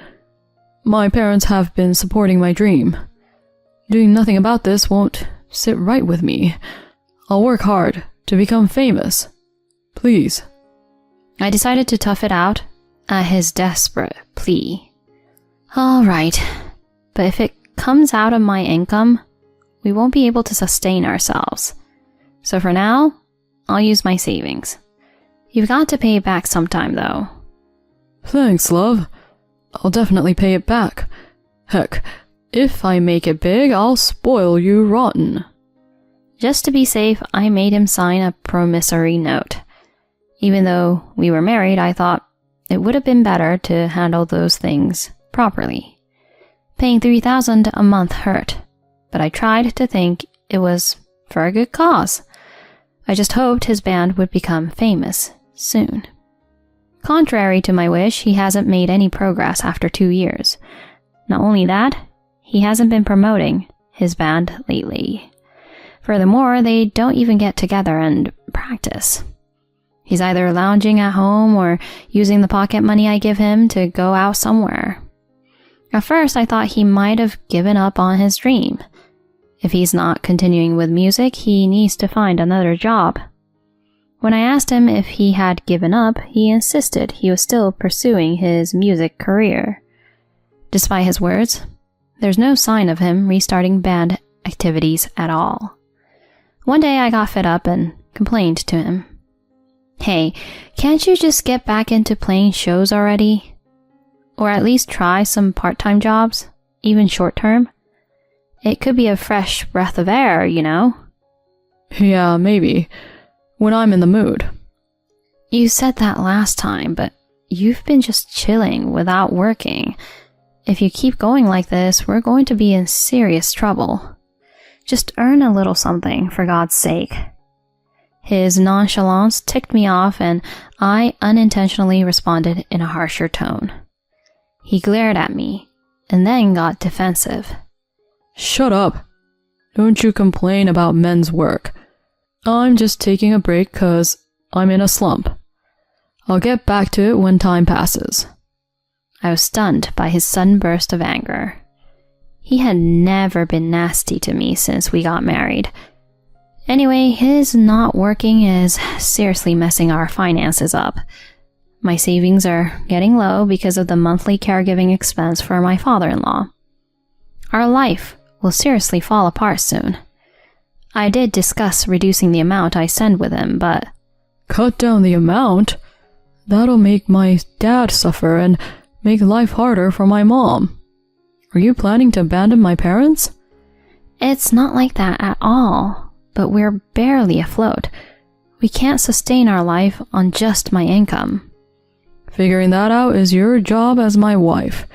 S2: My parents have been supporting my dream. Doing nothing about this won't sit right with me. I'll work hard to become famous. Please.
S3: I decided to tough it out at his desperate plea. All right, but if it comes out of my income, we won't be able to sustain ourselves. So for now, I'll use my savings. You've got to pay it back sometime, though.
S2: Thanks, love. I'll definitely pay it back. Heck, if I make it big, I'll spoil you rotten.
S3: Just to be safe, I made him sign a promissory note. Even though we were married, I thought it would have been better to handle those things properly. Paying $3,000 a month hurt, but I tried to think it was for a good cause. I just hoped his band would become famous soon. Contrary to my wish, he hasn't made any progress after 2 years. Not only that, he hasn't been promoting his band lately. Furthermore, they don't even get together and practice. He's either lounging at home or using the pocket money I give him to go out somewhere. At first, I thought he might have given up on his dream. If he's not continuing with music, he needs to find another job. When I asked him if he had given up, he insisted he was still pursuing his music career. Despite his words, there's no sign of him restarting band activities at all. One day I got fed up and complained to him. Hey, can't you just get back into playing shows already? Or at least try some part-time jobs, even short-term? It could be a fresh breath of air, you know?
S2: Yeah, maybe. When I'm in the mood.
S3: You said that last time, but you've been just chilling without working. If you keep going like this, we're going to be in serious trouble. Just earn a little something, for God's sake. His nonchalance ticked me off, and I unintentionally responded in a harsher tone. He glared at me, and then got defensive.
S2: Shut up. Don't you complain about men's work. I'm just taking a break 'cause I'm in a slump. I'll get back to it when time passes.
S3: I was stunned by his sudden burst of anger. He had never been nasty to me since we got married. Anyway, his not working is seriously messing our finances up. My savings are getting low because of the monthly caregiving expense for my father-in-law. Our life will seriously fall apart soon. I did discuss reducing the amount I send with him, but...
S2: Cut down the amount? That'll make my dad suffer and make life harder for my mom. Are you planning to abandon my parents?
S3: It's not like that at all, but we're barely afloat. We can't sustain our life on just my income.
S2: Figuring that out is your job as my wife.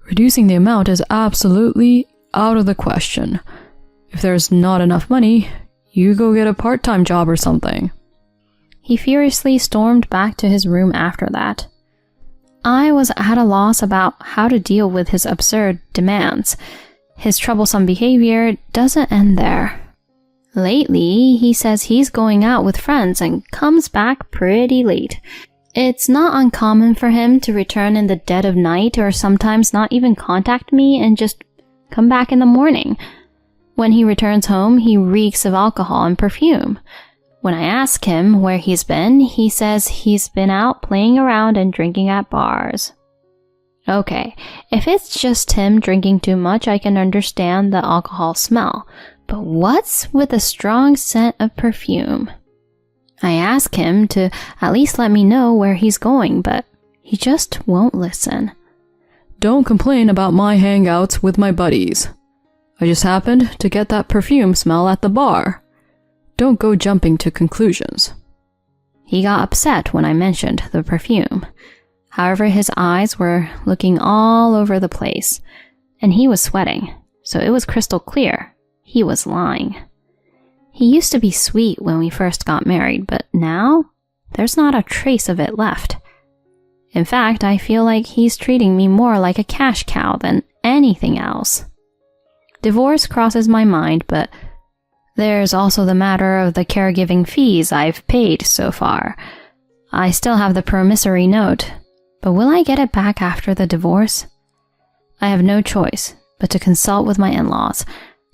S2: Reducing the amount is absolutely out of the question. If there's not enough money, you go get a part-time job or something.
S3: He furiously stormed back to his room after that. I was at a loss about how to deal with his absurd demands. His troublesome behavior doesn't end there. Lately, he says he's going out with friends and comes back pretty late. It's not uncommon for him to return in the dead of night or sometimes not even contact me and just come back in the morning. When he returns home, he reeks of alcohol and perfume. When I ask him where he's been, he says he's been out playing around and drinking at bars. Okay, if it's just him drinking too much, I can understand the alcohol smell. But what's with the strong scent of perfume? I ask him to at least let me know where he's going, but he just won't listen.
S2: Don't complain about my hangouts with my buddies. I just happened to get that perfume smell at the bar. Don't go jumping to conclusions.
S3: He got upset when I mentioned the perfume. However, his eyes were looking all over the place, and he was sweating, so it was crystal clear he was lying. He used to be sweet when we first got married, but now there's not a trace of it left. In fact, I feel like he's treating me more like a cash cow than anything else. Divorce crosses my mind, but there's also the matter of the caregiving fees I've paid so far. I still have the promissory note, but will I get it back after the divorce? I have no choice but to consult with my in-laws,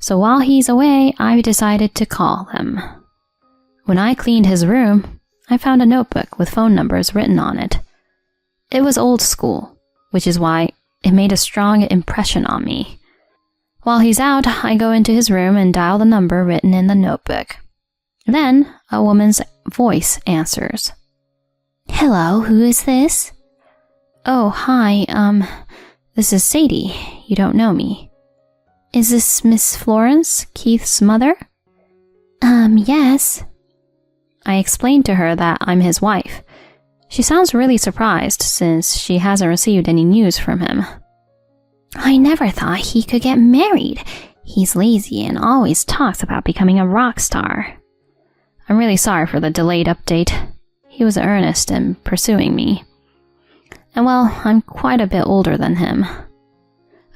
S3: so while he's away, I've decided to call him. When I cleaned his room, I found a notebook with phone numbers written on it. It was old school, which is why it made a strong impression on me. While he's out, I go into his room and dial the number written in the notebook. Then, a woman's voice answers. Hello, who is this? Oh, hi, this is Sadie. You don't know me. Is this Miss Florence, Keith's mother? Yes. I explained to her that I'm his wife. She sounds really surprised since she hasn't received any news from him. I never thought he could get married. He's lazy and always talks about becoming a rock star. I'm really sorry for the delayed update. He was earnest in pursuing me. And well, I'm quite a bit older than him.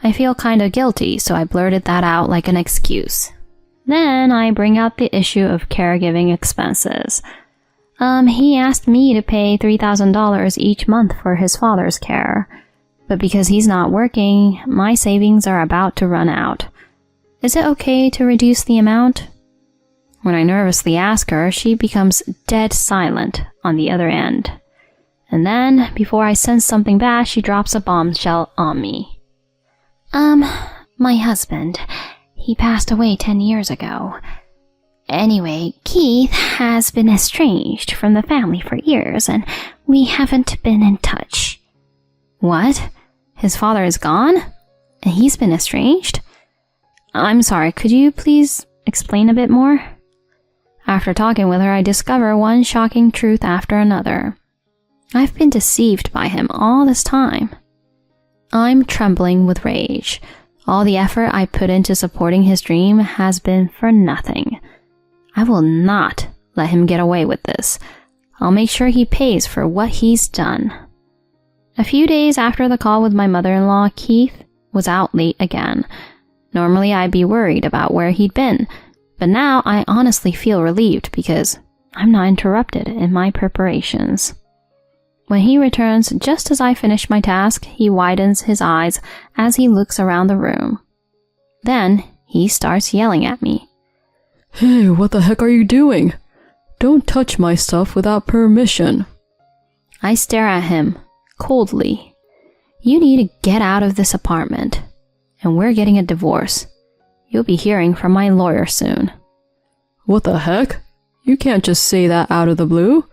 S3: I feel kind of guilty, so I blurted that out like an excuse. Then I bring out the issue of caregiving expenses. He asked me to pay $3,000 each month for his father's care. But because he's not working, my savings are about to run out. Is it okay to reduce the amount? When I nervously ask her, she becomes dead silent on the other end. And then, before I sense something bad, she drops a bombshell on me. My husband, he passed away 10 years ago. Anyway, Keith has been estranged from the family for years, and we haven't been in touch. What? His father is gone? And he's been estranged? I'm sorry, could you please explain a bit more? After talking with her, I discover one shocking truth after another. I've been deceived by him all this time. I'm trembling with rage. All the effort I put into supporting his dream has been for nothing. I will not let him get away with this. I'll make sure he pays for what he's done. A few days after the call with my mother-in-law, Keith was out late again. Normally I'd be worried about where he'd been, but now I honestly feel relieved because I'm not interrupted in my preparations. When he returns, just as I finish my task, he widens his eyes as he looks around the room. Then he starts yelling at me.
S2: Hey, what the heck are you doing? Don't touch my stuff without permission.
S3: I stare at him coldly. You need to get out of this apartment, and we're getting a divorce. You'll be hearing from my lawyer soon.
S2: What the heck? You can't just say that out of the blue.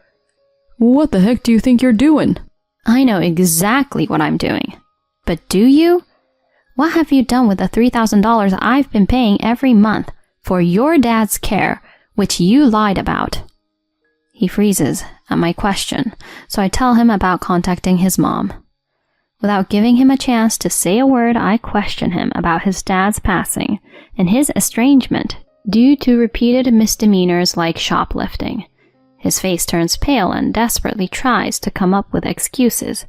S2: What the heck do you think you're doing?
S3: I know exactly what I'm doing. But do you? What have you done with the $3,000 I've been paying every month for your dad's care, which you lied about? He freezes at my question, so I tell him about contacting his mom. Without giving him a chance to say a word, I question him about his dad's passing and his estrangement due to repeated misdemeanors like shoplifting. His face turns pale and desperately tries to come up with excuses.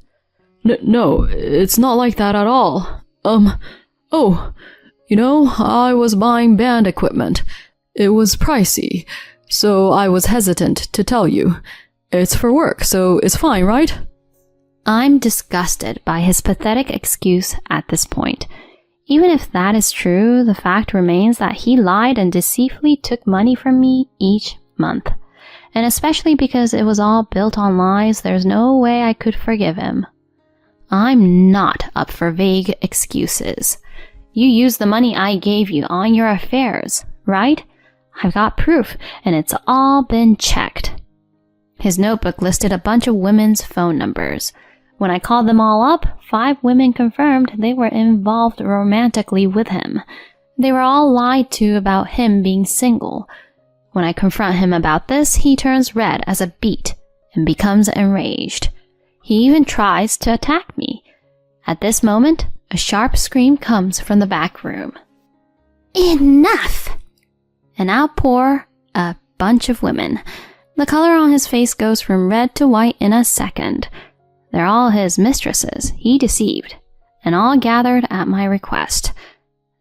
S2: No, it's not like that at all. Oh, I was buying band equipment. It was pricey, so I was hesitant to tell you. It's for work, so it's fine, right?
S3: I'm disgusted by his pathetic excuse at this point. Even if that is true, the fact remains that he lied and deceitfully took money from me each month. And especially because it was all built on lies, there's no way I could forgive him. I'm not up for vague excuses. You used the money I gave you on your affairs, right? I've got proof, and it's all been checked. His notebook listed a bunch of women's phone numbers. When I called them all up, 5 women confirmed they were involved romantically with him. They were all lied to about him being single. When I confront him about this, he turns red as a beet and becomes enraged. He even tries to attack me. At this moment, a sharp scream comes from the back room. Enough! And out pour a bunch of women. The color on his face goes from red to white in a second. They're all his mistresses he deceived, and all gathered at my request.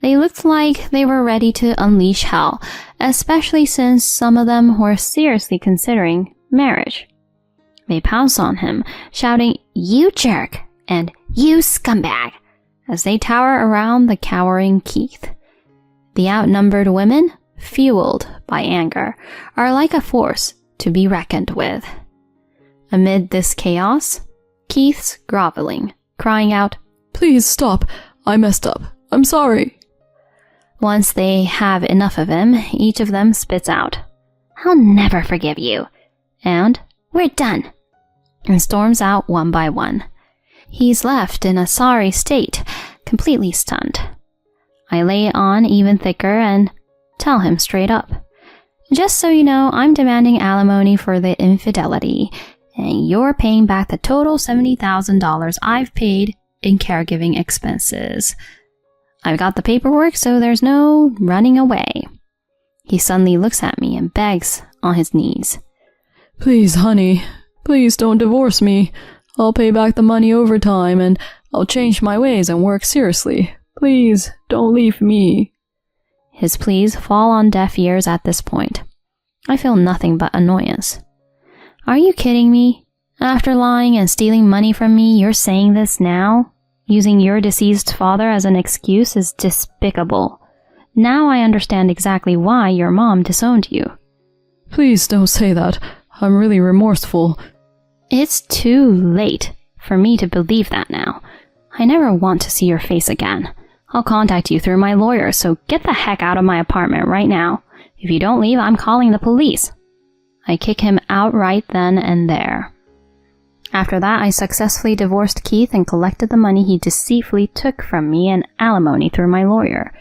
S3: They looked like they were ready to unleash hell, especially since some of them were seriously considering marriage. They pounce on him, shouting, "You jerk!" and "You scumbag!" as they tower around the cowering Keith. The outnumbered women, fueled by anger, are like a force to be reckoned with. Amid this chaos, Keith's groveling, crying out,
S2: "Please stop. I messed up. I'm sorry."
S3: Once they have enough of him, each of them spits out, "I'll never forgive you," and "We're done," and storms out one by one. He's left in a sorry state, completely stunned. I lay it on even thicker and tell him straight up, "Just so you know, I'm demanding alimony for the infidelity, and you're paying back the total $70,000 I've paid in caregiving expenses. I've got the paperwork, so there's no running away." He suddenly looks at me and begs on his knees,
S2: "Please, honey, please don't divorce me. I'll pay back the money over time, and I'll change my ways and work seriously. Please, don't leave me."
S3: His pleas fall on deaf ears at this point. I feel nothing but annoyance. Are you kidding me? After lying and stealing money from me, you're saying this now? Using your deceased father as an excuse is despicable. Now I understand exactly why your mom disowned you.
S2: Please don't say that. I'm really remorseful.
S3: It's too late for me to believe that now. I never want to see your face again. I'll contact you through my lawyer, so get the heck out of my apartment right now. If you don't leave, I'm calling the police. I kick him outright then and there. After that, I successfully divorced Keith and collected the money he deceitfully took from me and alimony through my lawyer.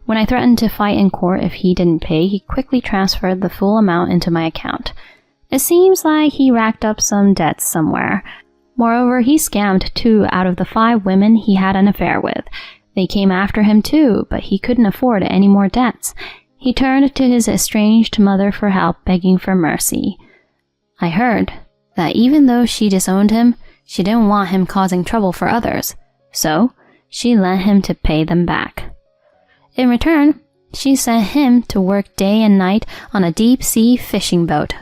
S3: When I threatened to fight in court if he didn't pay, he quickly transferred the full amount into my account. It seems like he racked up some debts somewhere. Moreover, he scammed 2 out of the 5 women he had an affair with. They came after him too, but he couldn't afford any more debts. He turned to his estranged mother for help, begging for mercy. I heard that even though she disowned him, she didn't want him causing trouble for others, so she lent him to pay them back. In return, she sent him to work day and night on a deep-sea fishing boat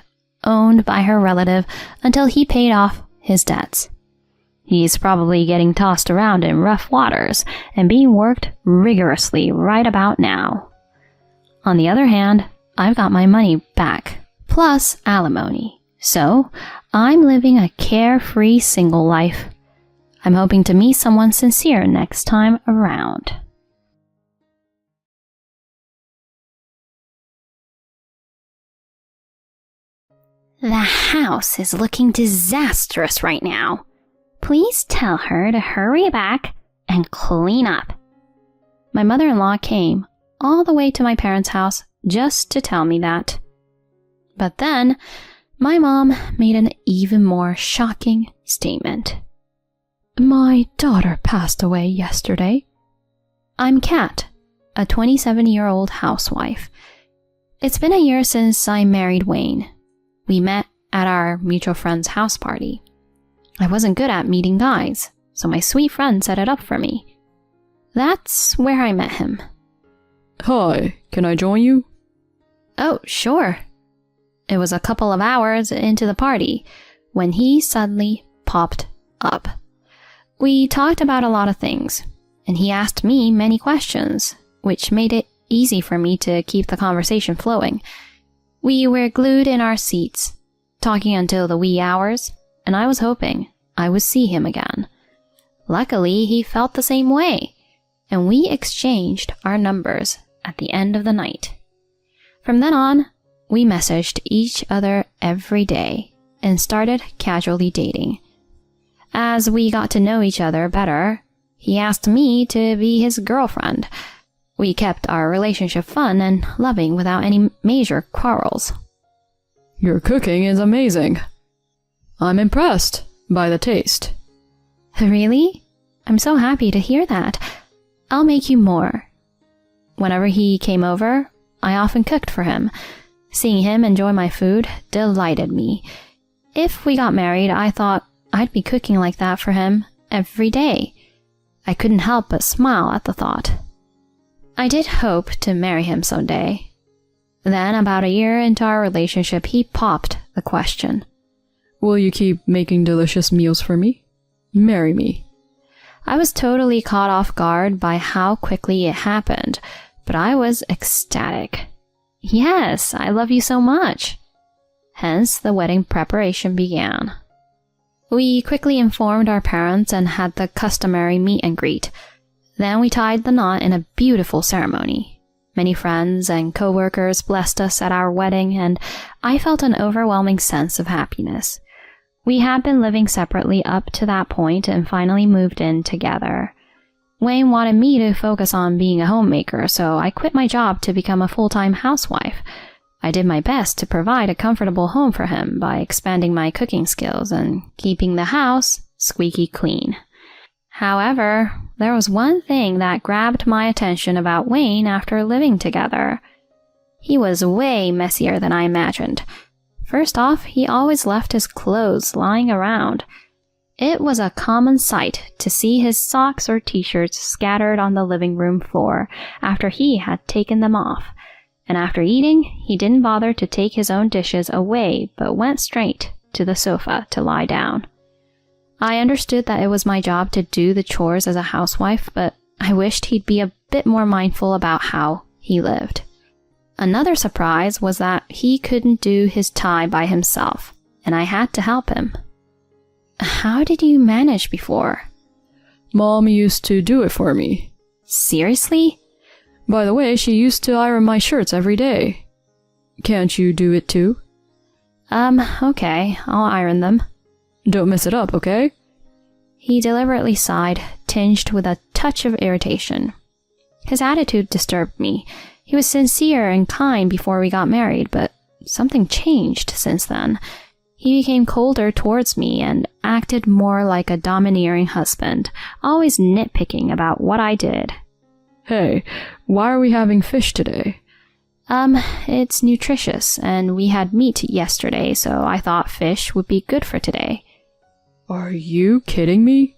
S3: owned by her relative until he paid off his debts. He's probably getting tossed around in rough waters and being worked rigorously right about now. On the other hand, I've got my money back, plus alimony, so I'm living a carefree single life. I'm hoping to meet someone sincere next time around. The house is looking disastrous right now. Please tell her to hurry back and clean up. My mother-in-law came all the way to my parents' house just to tell me that. But then, my mom made an even more shocking statement.
S2: My daughter passed away yesterday.
S3: I'm Kat, a 27-year-old housewife. It's been a year since I married Wayne. We met at our mutual friend's house party. I wasn't good at meeting guys, so my sweet friend set it up for me. That's where I met him.
S2: Hi, can I join you?
S3: Oh, sure. It was a couple of hours into the party when he suddenly popped up. We talked about a lot of things, and he asked me many questions, which made it easy for me to keep the conversation flowing. We were glued in our seats, talking until the wee hours, and I was hoping I would see him again. Luckily, he felt the same way, and we exchanged our numbers at the end of the night. From then on, we messaged each other every day and started casually dating. As we got to know each other better, he asked me to be his girlfriend. We kept our relationship fun and loving without any major quarrels.
S2: Your cooking is amazing. I'm impressed by the taste.
S3: Really? I'm so happy to hear that. I'll make you more. Whenever he came over, I often cooked for him. Seeing him enjoy my food delighted me. If we got married, I thought I'd be cooking like that for him every day. I couldn't help but smile at the thought. I did hope to marry him someday. Then, about a year into our relationship, he popped the question.
S2: Will you keep making delicious meals for me? Marry me.
S3: I was totally caught off guard by how quickly it happened, but I was ecstatic. Yes, I love you so much. Hence, the wedding preparation began. We quickly informed our parents and had the customary meet and greet. Then we tied the knot in a beautiful ceremony. Many friends and co-workers blessed us at our wedding, and I felt an overwhelming sense of happiness. We had been living separately up to that point and finally moved in together. Wayne wanted me to focus on being a homemaker, so I quit my job to become a full-time housewife. I did my best to provide a comfortable home for him by expanding my cooking skills and keeping the house squeaky clean. However, there was one thing that grabbed my attention about Wayne after living together. He was way messier than I imagined. First off, he always left his clothes lying around. It was a common sight to see his socks or t-shirts scattered on the living room floor after he had taken them off. And after eating, he didn't bother to take his own dishes away but went straight to the sofa to lie down. I understood that it was my job to do the chores as a housewife, but I wished he'd be a bit more mindful about how he lived. Another surprise was that he couldn't do his tie by himself, and I had to help him. How did you manage before?
S2: Mom used to do it for me.
S3: Seriously?
S2: By the way, she used to iron my shirts every day. Can't you do it too?
S3: Okay, I'll iron them.
S2: Don't mess it up, okay?
S3: He deliberately sighed, tinged with a touch of irritation. His attitude disturbed me. He was sincere and kind before we got married, but something changed since then. He became colder towards me and acted more like a domineering husband, always nitpicking about what I did.
S2: Hey, why are we having fish today?
S3: It's nutritious, and we had meat yesterday, so I thought fish would be good for today.
S2: Are you kidding me?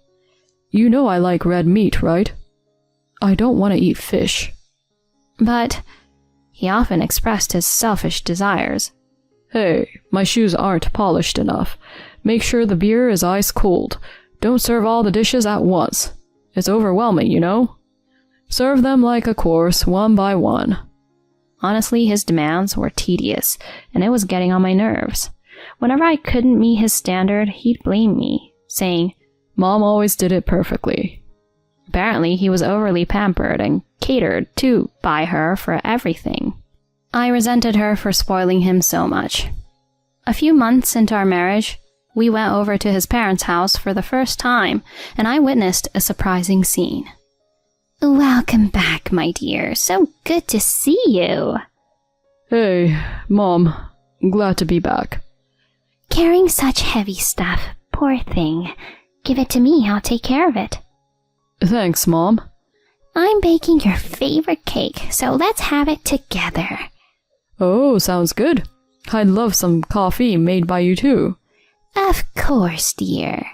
S2: You know I like red meat, right? I don't want to eat fish.
S3: But he often expressed his selfish desires.
S2: Hey, my shoes aren't polished enough. Make sure the beer is ice cold. Don't serve all the dishes at once. It's overwhelming, you know? Serve them like a course, one by one.
S3: Honestly, his demands were tedious, and it was getting on my nerves. Whenever I couldn't meet his standard, he'd blame me, saying,
S2: Mom always did it perfectly.
S3: Apparently, he was overly pampered and catered to by her for everything. I resented her for spoiling him so much. A few months into our marriage, we went over to his parents' house for the first time, and I witnessed a surprising scene. Welcome back, my dear. So good to see you.
S2: Hey, Mom. Glad to be back.
S3: Carrying such heavy stuff. Poor thing. Give it to me. I'll take care of it.
S2: Thanks, Mom.
S3: I'm baking your favorite cake, so let's have it together.
S2: Oh, sounds good. I'd love some coffee made by you too.
S3: Of course, dear.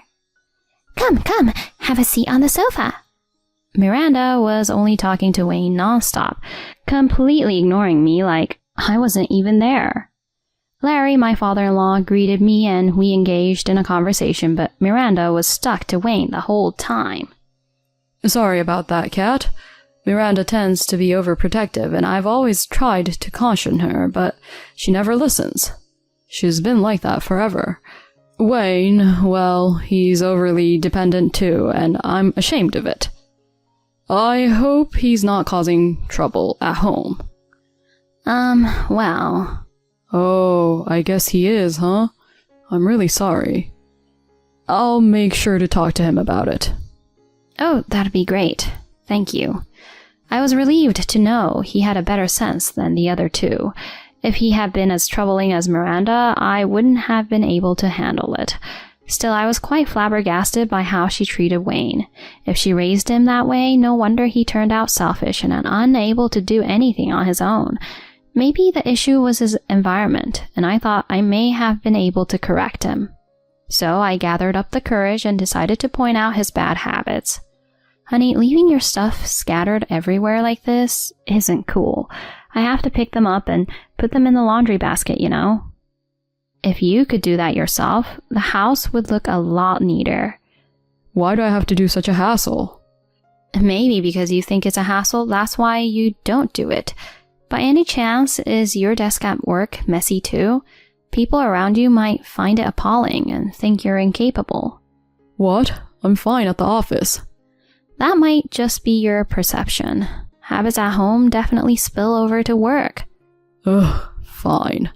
S3: Come, have a seat on the sofa. Miranda was only talking to Wayne nonstop, completely ignoring me like I wasn't even there. Larry, my father-in-law, greeted me and we engaged in a conversation, but Miranda was stuck to Wayne the whole time.
S2: Sorry about that, Kat. Miranda tends to be overprotective, and I've always tried to caution her, but she never listens. She's been like that forever. Wayne, well, he's overly dependent too, and I'm ashamed of it. I hope he's not causing trouble at home.
S3: Well...
S2: Oh, I guess he is, huh? I'm really sorry. I'll make sure to talk to him about it.
S3: Oh, that'd be great. Thank you. I was relieved to know he had a better sense than the other two. If he had been as troubling as Miranda, I wouldn't have been able to handle it. Still, I was quite flabbergasted by how she treated Wayne. If she raised him that way, no wonder he turned out selfish and unable to do anything on his own. Maybe the issue was his environment, and I thought I may have been able to correct him. So I gathered up the courage and decided to point out his bad habits. Honey, leaving your stuff scattered everywhere like this isn't cool. I have to pick them up and put them in the laundry basket, you know. If you could do that yourself, the house would look a lot neater.
S2: Why do I have to do such a hassle?
S3: Maybe because you think it's a hassle, that's why you don't do it. By any chance, is your desk at work messy too? People around you might find it appalling and think you're incapable.
S2: What? I'm fine at the office.
S3: That might just be your perception. Habits at home definitely spill over to work.
S2: Ugh, fine.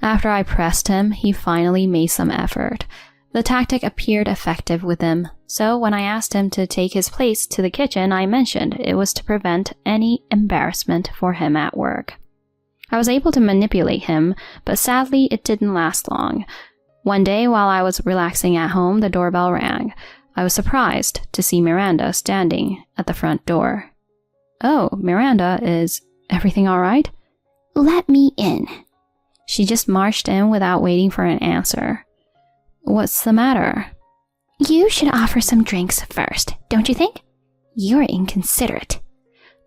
S3: After I pressed him, he finally made some effort. The tactic appeared effective with him, so when I asked him to take his place to the kitchen, I mentioned it was to prevent any embarrassment for him at work. I was able to manipulate him, but sadly it didn't last long. One day while I was relaxing at home, the doorbell rang. I was surprised to see Miranda standing at the front door. Oh, Miranda, is everything all right? Let me in. She just marched in without waiting for an answer. What's the matter? You should offer some drinks first, don't you think? You're inconsiderate.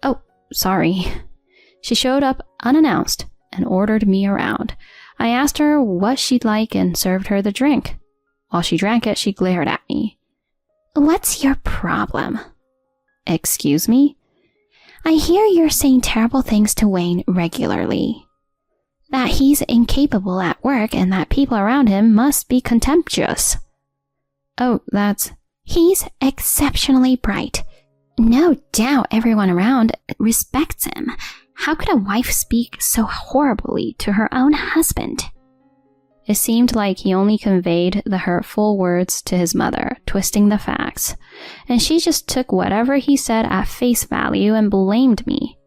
S3: Oh, sorry. She showed up unannounced and ordered me around. I asked her what she'd like and served her the drink. While she drank it, she glared at me. What's your problem? Excuse me? I hear you're saying terrible things to Wayne regularly. That he's incapable at work and that people around him must be contemptuous. Oh, He's exceptionally bright. No doubt everyone around respects him. How could a wife speak so horribly to her own husband? It seemed like he only conveyed the hurtful words to his mother, twisting the facts, and she just took whatever he said at face value and blamed me.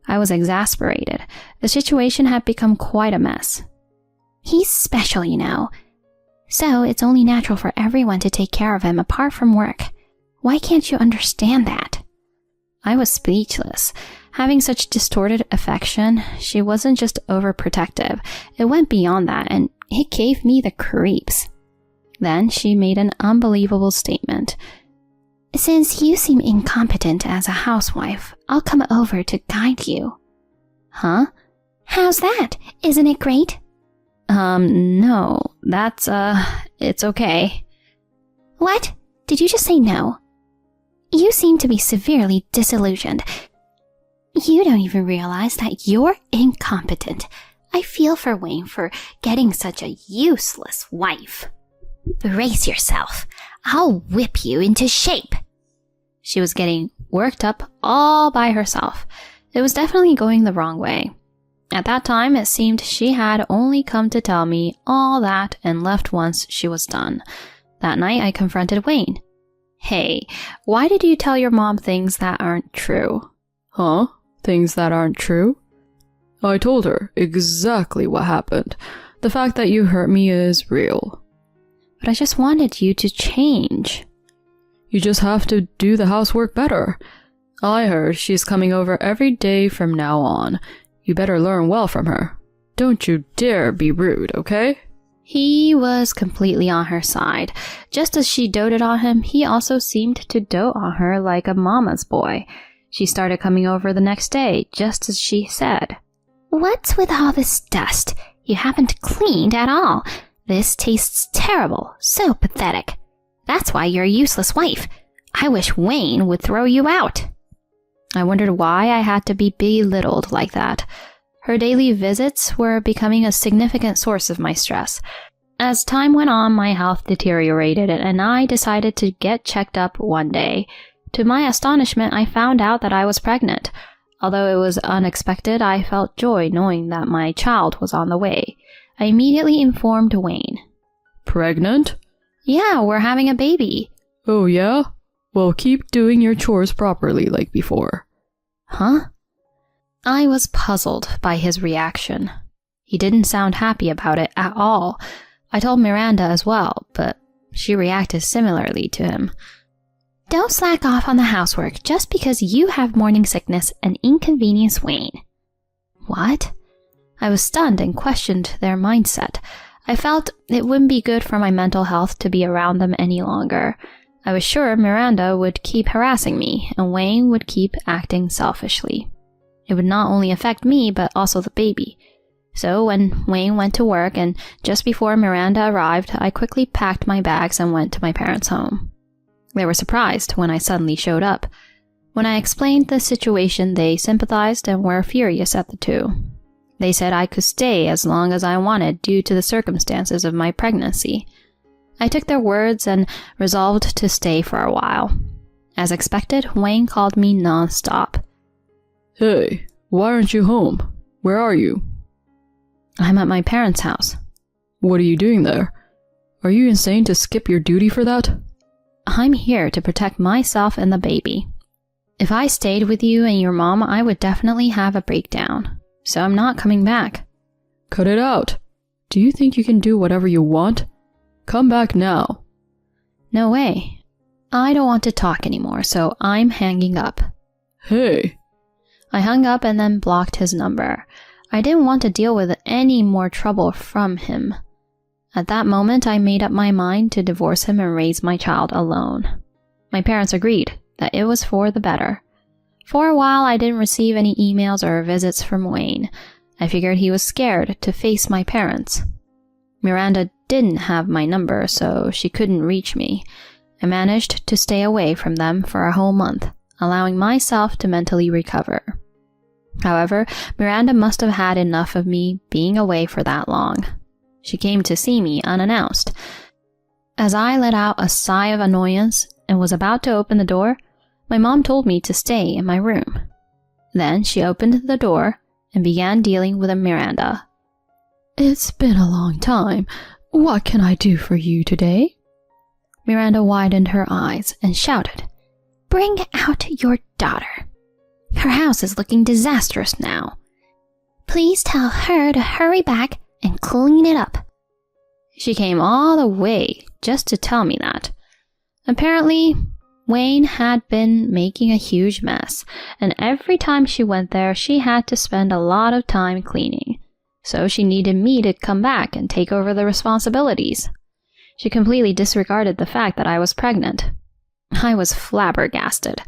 S3: I was exasperated. The situation had become quite a mess. He's special, you know. So it's only natural for everyone to take care of him apart from work. Why can't you understand that? I was speechless. Having such distorted affection, she wasn't just overprotective. It went beyond that, and it gave me the creeps. Then she made an unbelievable statement. Since you seem incompetent as a housewife, I'll come over to guide you. Huh? How's that? Isn't it great? No. It's okay. What? Did you just say no? You seem to be severely disillusioned. You don't even realize that you're incompetent. I feel for Wayne for getting such a useless wife. Brace yourself. I'll whip you into shape. She was getting worked up all by herself. It was definitely going the wrong way. At that time, it seemed she had only come to tell me all that and left once she was done. That night, I confronted Wayne. Hey, why did you tell your mom things that aren't true?
S2: Huh? Things that aren't true? I told her exactly what happened. The fact that you hurt me is real.
S3: But I just wanted you to change.
S2: You just have to do the housework better. I heard she's coming over every day from now on. You better learn well from her. Don't you dare be rude, okay?
S3: He was completely on her side. Just as she doted on him, he also seemed to dote on her like a mama's boy. She started coming over the next day, just as she said. "What's with all this dust? You haven't cleaned at all. This tastes terrible, so pathetic. That's why you're a useless wife. I wish Wayne would throw you out." I wondered why I had to be belittled like that. Her daily visits were becoming a significant source of my stress. As time went on, my health deteriorated, and I decided to get checked up one day. To my astonishment, I found out that I was pregnant. Although it was unexpected, I felt joy knowing that my child was on the way. I immediately informed Wayne.
S2: Pregnant?
S3: "Yeah, we're having a baby."
S2: Oh yeah? Well, keep doing your chores properly like before.
S3: Huh? I was puzzled by his reaction. He didn't sound happy about it at all. I told Miranda as well, but she reacted similarly to him. "Don't slack off on the housework just because you have morning sickness and inconvenience Wayne." What? I was stunned and questioned their mindset. I felt it wouldn't be good for my mental health to be around them any longer. I was sure Miranda would keep harassing me, and Wayne would keep acting selfishly. It would not only affect me, but also the baby. So when Wayne went to work and just before Miranda arrived, I quickly packed my bags and went to my parents' home. They were surprised when I suddenly showed up. When I explained the situation, they sympathized and were furious at the two. They said I could stay as long as I wanted due to the circumstances of my pregnancy. I took their words and resolved to stay for a while. As expected, Wayne called me non-stop.
S2: Hey, why aren't you home? Where are you?
S3: I'm at my parents' house.
S2: What are you doing there? Are you insane to skip your duty for that?
S3: I'm here to protect myself and the baby. If I stayed with you and your mom, I would definitely have a breakdown. So I'm not coming back.
S2: Cut it out. Do you think you can do whatever you want? Come back now.
S3: No way. I don't want to talk anymore, so I'm hanging up.
S2: Hey.
S3: I hung up and then blocked his number. I didn't want to deal with any more trouble from him. At that moment, I made up my mind to divorce him and raise my child alone. My parents agreed that it was for the better. For a while, I didn't receive any emails or visits from Wayne. I figured he was scared to face my parents. Miranda didn't have my number, so she couldn't reach me. I managed to stay away from them for a whole month, allowing myself to mentally recover. However, Miranda must have had enough of me being away for that long. She came to see me unannounced. As I let out a sigh of annoyance and was about to open the door, my mom told me to stay in my room. Then she opened the door and began dealing with Miranda.
S2: It's been a long time. What can I do for you today?
S3: Miranda widened her eyes and shouted, "Bring out your daughter. Her house is looking disastrous now. Please tell her to hurry back and clean it up." She came all the way just to tell me that. Apparently, Wayne had been making a huge mess, and every time she went there, she had to spend a lot of time cleaning. So she needed me to come back and take over the responsibilities. She completely disregarded the fact that I was pregnant. I was flabbergasted.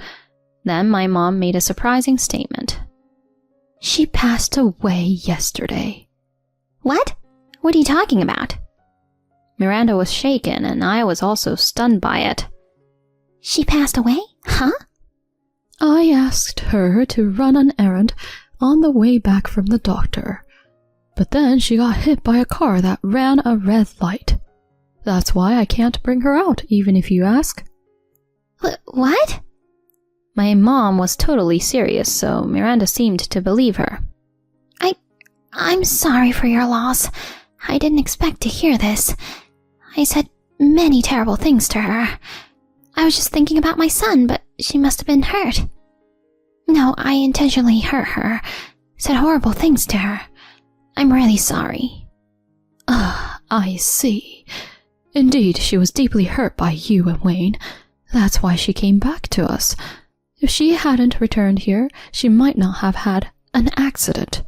S3: Then my mom made a surprising statement. "She passed away yesterday." "What? What are you talking about?" Miranda was shaken, and I was also stunned by it. "She passed away? Huh?"
S2: I asked her to run an errand on the way back from the doctor. But then she got hit by a car that ran a red light. That's why I can't bring her out, even if you ask.
S3: What? My mom was totally serious, so Miranda seemed to believe her. I'm sorry for your loss. I didn't expect to hear this. I said many terrible things to her. I was just thinking about my son, but she must have been hurt. No, I intentionally hurt her. Said horrible things to her. I'm really sorry.
S2: Ah, I see. Indeed, she was deeply hurt by you and Wayne. That's why she came back to us. If she hadn't returned here, she might not have had an accident.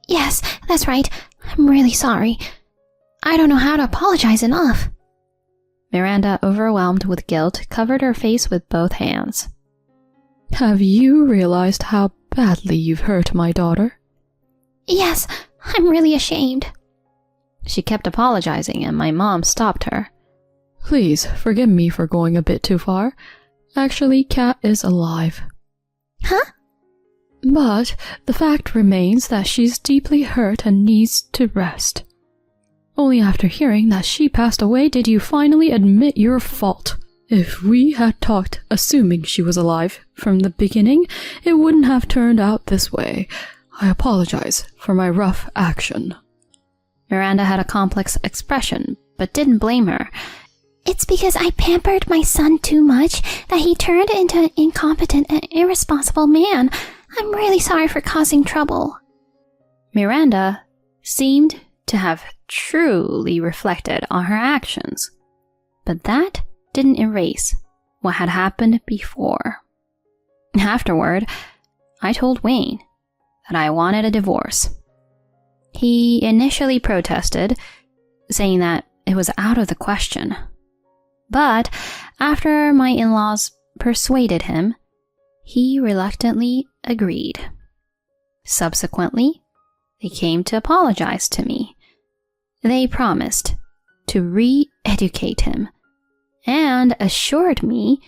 S3: Yes, that's right. I'm really sorry. I don't know how to apologize enough. Miranda, overwhelmed with guilt, covered her face with both hands.
S2: Have you realized how badly you've hurt my daughter?
S3: Yes, I'm really ashamed. She kept apologizing, and my mom stopped her.
S2: Please, forgive me for going a bit too far. Actually, Kat is alive.
S3: Huh?
S2: But the fact remains that she's deeply hurt and needs to rest. Only after hearing that she passed away did you finally admit your fault. If we had talked assuming she was alive from the beginning, it wouldn't have turned out this way. I apologize for my rough action.
S3: Miranda had a complex expression, but didn't blame her. It's because I pampered my son too much that he turned into an incompetent and irresponsible man. I'm really sorry for causing trouble. Miranda seemed to have truly reflected on her actions, but that didn't erase what had happened before. Afterward, I told Wayne that I wanted a divorce. He initially protested, saying that it was out of the question. But after my in-laws persuaded him, he reluctantly agreed. Subsequently, they came to apologize to me. They promised to re-educate him and assured me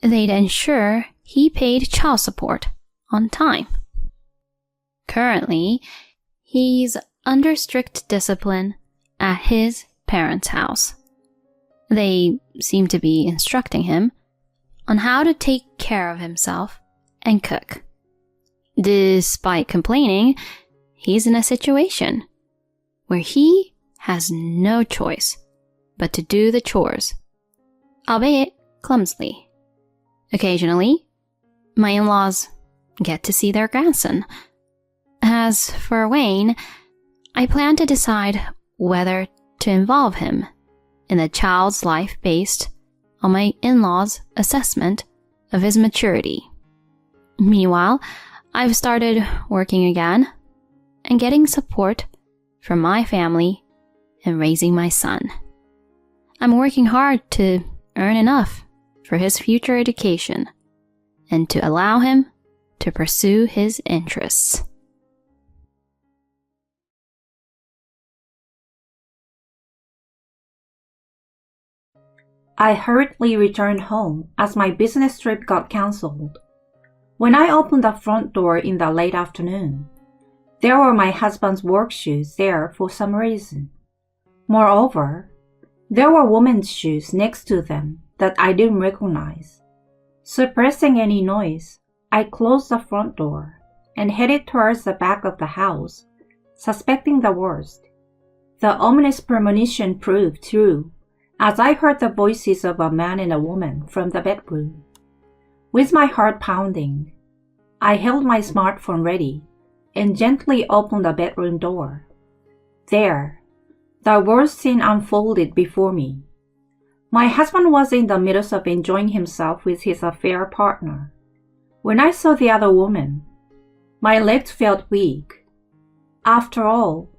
S3: they'd ensure he paid child support on time. Currently, he's under strict discipline at his parents' house. They seem to be instructing him on how to take care of himself and cook. Despite complaining, he's in a situation where he has no choice but to do the chores, albeit clumsily. Occasionally, my in-laws get to see their grandson. As for Wayne, I plan to decide whether to involve him in the child's life based on my in-laws' assessment of his maturity. Meanwhile, I've started working again and getting support from my family in raising my son. I'm working hard to earn enough for his future education and to allow him to pursue his interests.
S4: I hurriedly returned home as my business trip got cancelled. When I opened the front door in the late afternoon, there were my husband's work shoes there for some reason. Moreover, there were women's shoes next to them that I didn't recognize. Suppressing any noise, I closed the front door and headed towards the back of the house, suspecting the worst. The ominous premonition proved true as I heard the voices of a man and a woman from the bedroom. With my heart pounding, I held my smartphone ready and gently opened the bedroom door. There, the worst scene unfolded before me. My husband was in the middle of enjoying himself with his affair partner. When I saw the other woman, my legs felt weak. After all,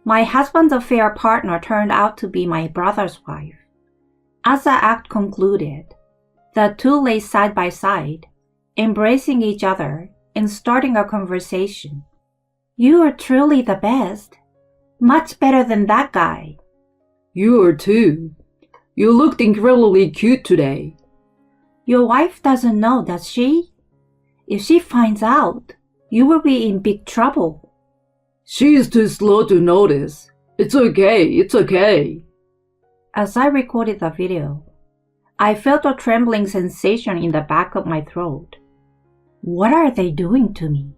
S4: my husband's affair partner turned out to be my brother's wife. As the act concluded, the two lay side by side, embracing each other and starting a conversation. "You are truly the best. Much better than that guy."
S5: "You are too. You looked incredibly cute today."
S4: "Your wife doesn't know, does she? If she finds out, you will be in big trouble."
S5: "She's too slow to notice. It's okay.
S4: As I recorded the video, I felt a trembling sensation in the back of my throat. What are they doing to me?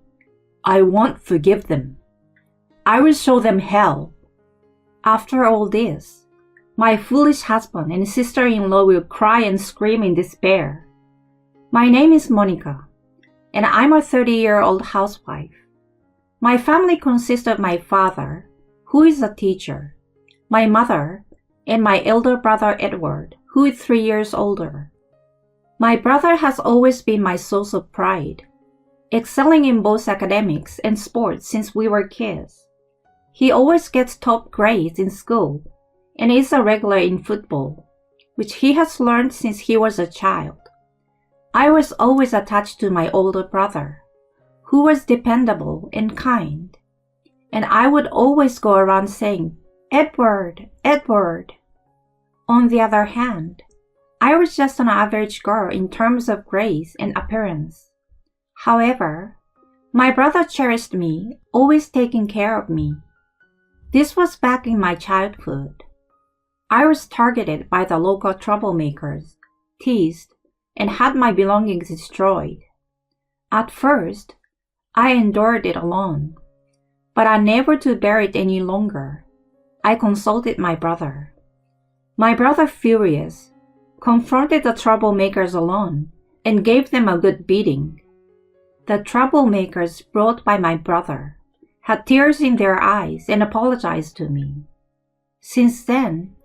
S4: I won't forgive them. I will show them hell. After all this, my foolish husband and sister-in-law will cry and scream in despair. My name is Monica, and I'm a 30-year-old housewife. My family consists of my father, who is a teacher, my mother, and my elder brother Edward, who is 3 years older. My brother has always been my source of pride, excelling in both academics and sports since we were kids. He always gets top grades in school, and is a regular in football, which he has learned since he was a child. I was always attached to my older brother, who was dependable and kind, and I would always go around saying, "Edward, Edward." On the other hand, I was just an average girl in terms of grace and appearance. However, my brother cherished me, always taking care of me. This was back in my childhood. I was targeted by the local troublemakers, teased, and had my belongings destroyed. At first, I endured it alone, but unable to bear it any longer, I consulted my brother. My brother, furious, confronted the troublemakers alone and gave them a good beating. The troublemakers brought by my brother had tears in their eyes and apologized to me. Since then,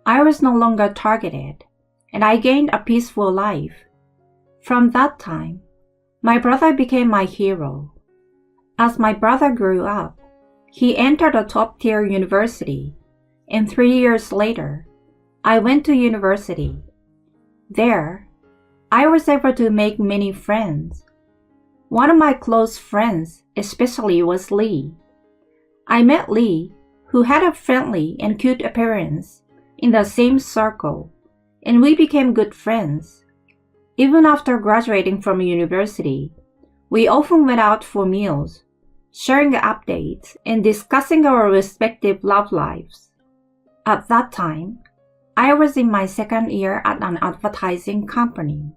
S4: I was no longer targeted, and I gained a peaceful life. From that time, my brother became my hero. As my brother grew up, he entered a top-tier university, and 3 years later, I went to university. There, I was able to make many friends. One of my close friends especially was Lee. I met Lee, who had a friendly and cute appearance, in the same circle, and we became good friends. Even after graduating from university, we often went out for meals, sharing updates and discussing our respective love lives. At that time, I was in my second year at an advertising company.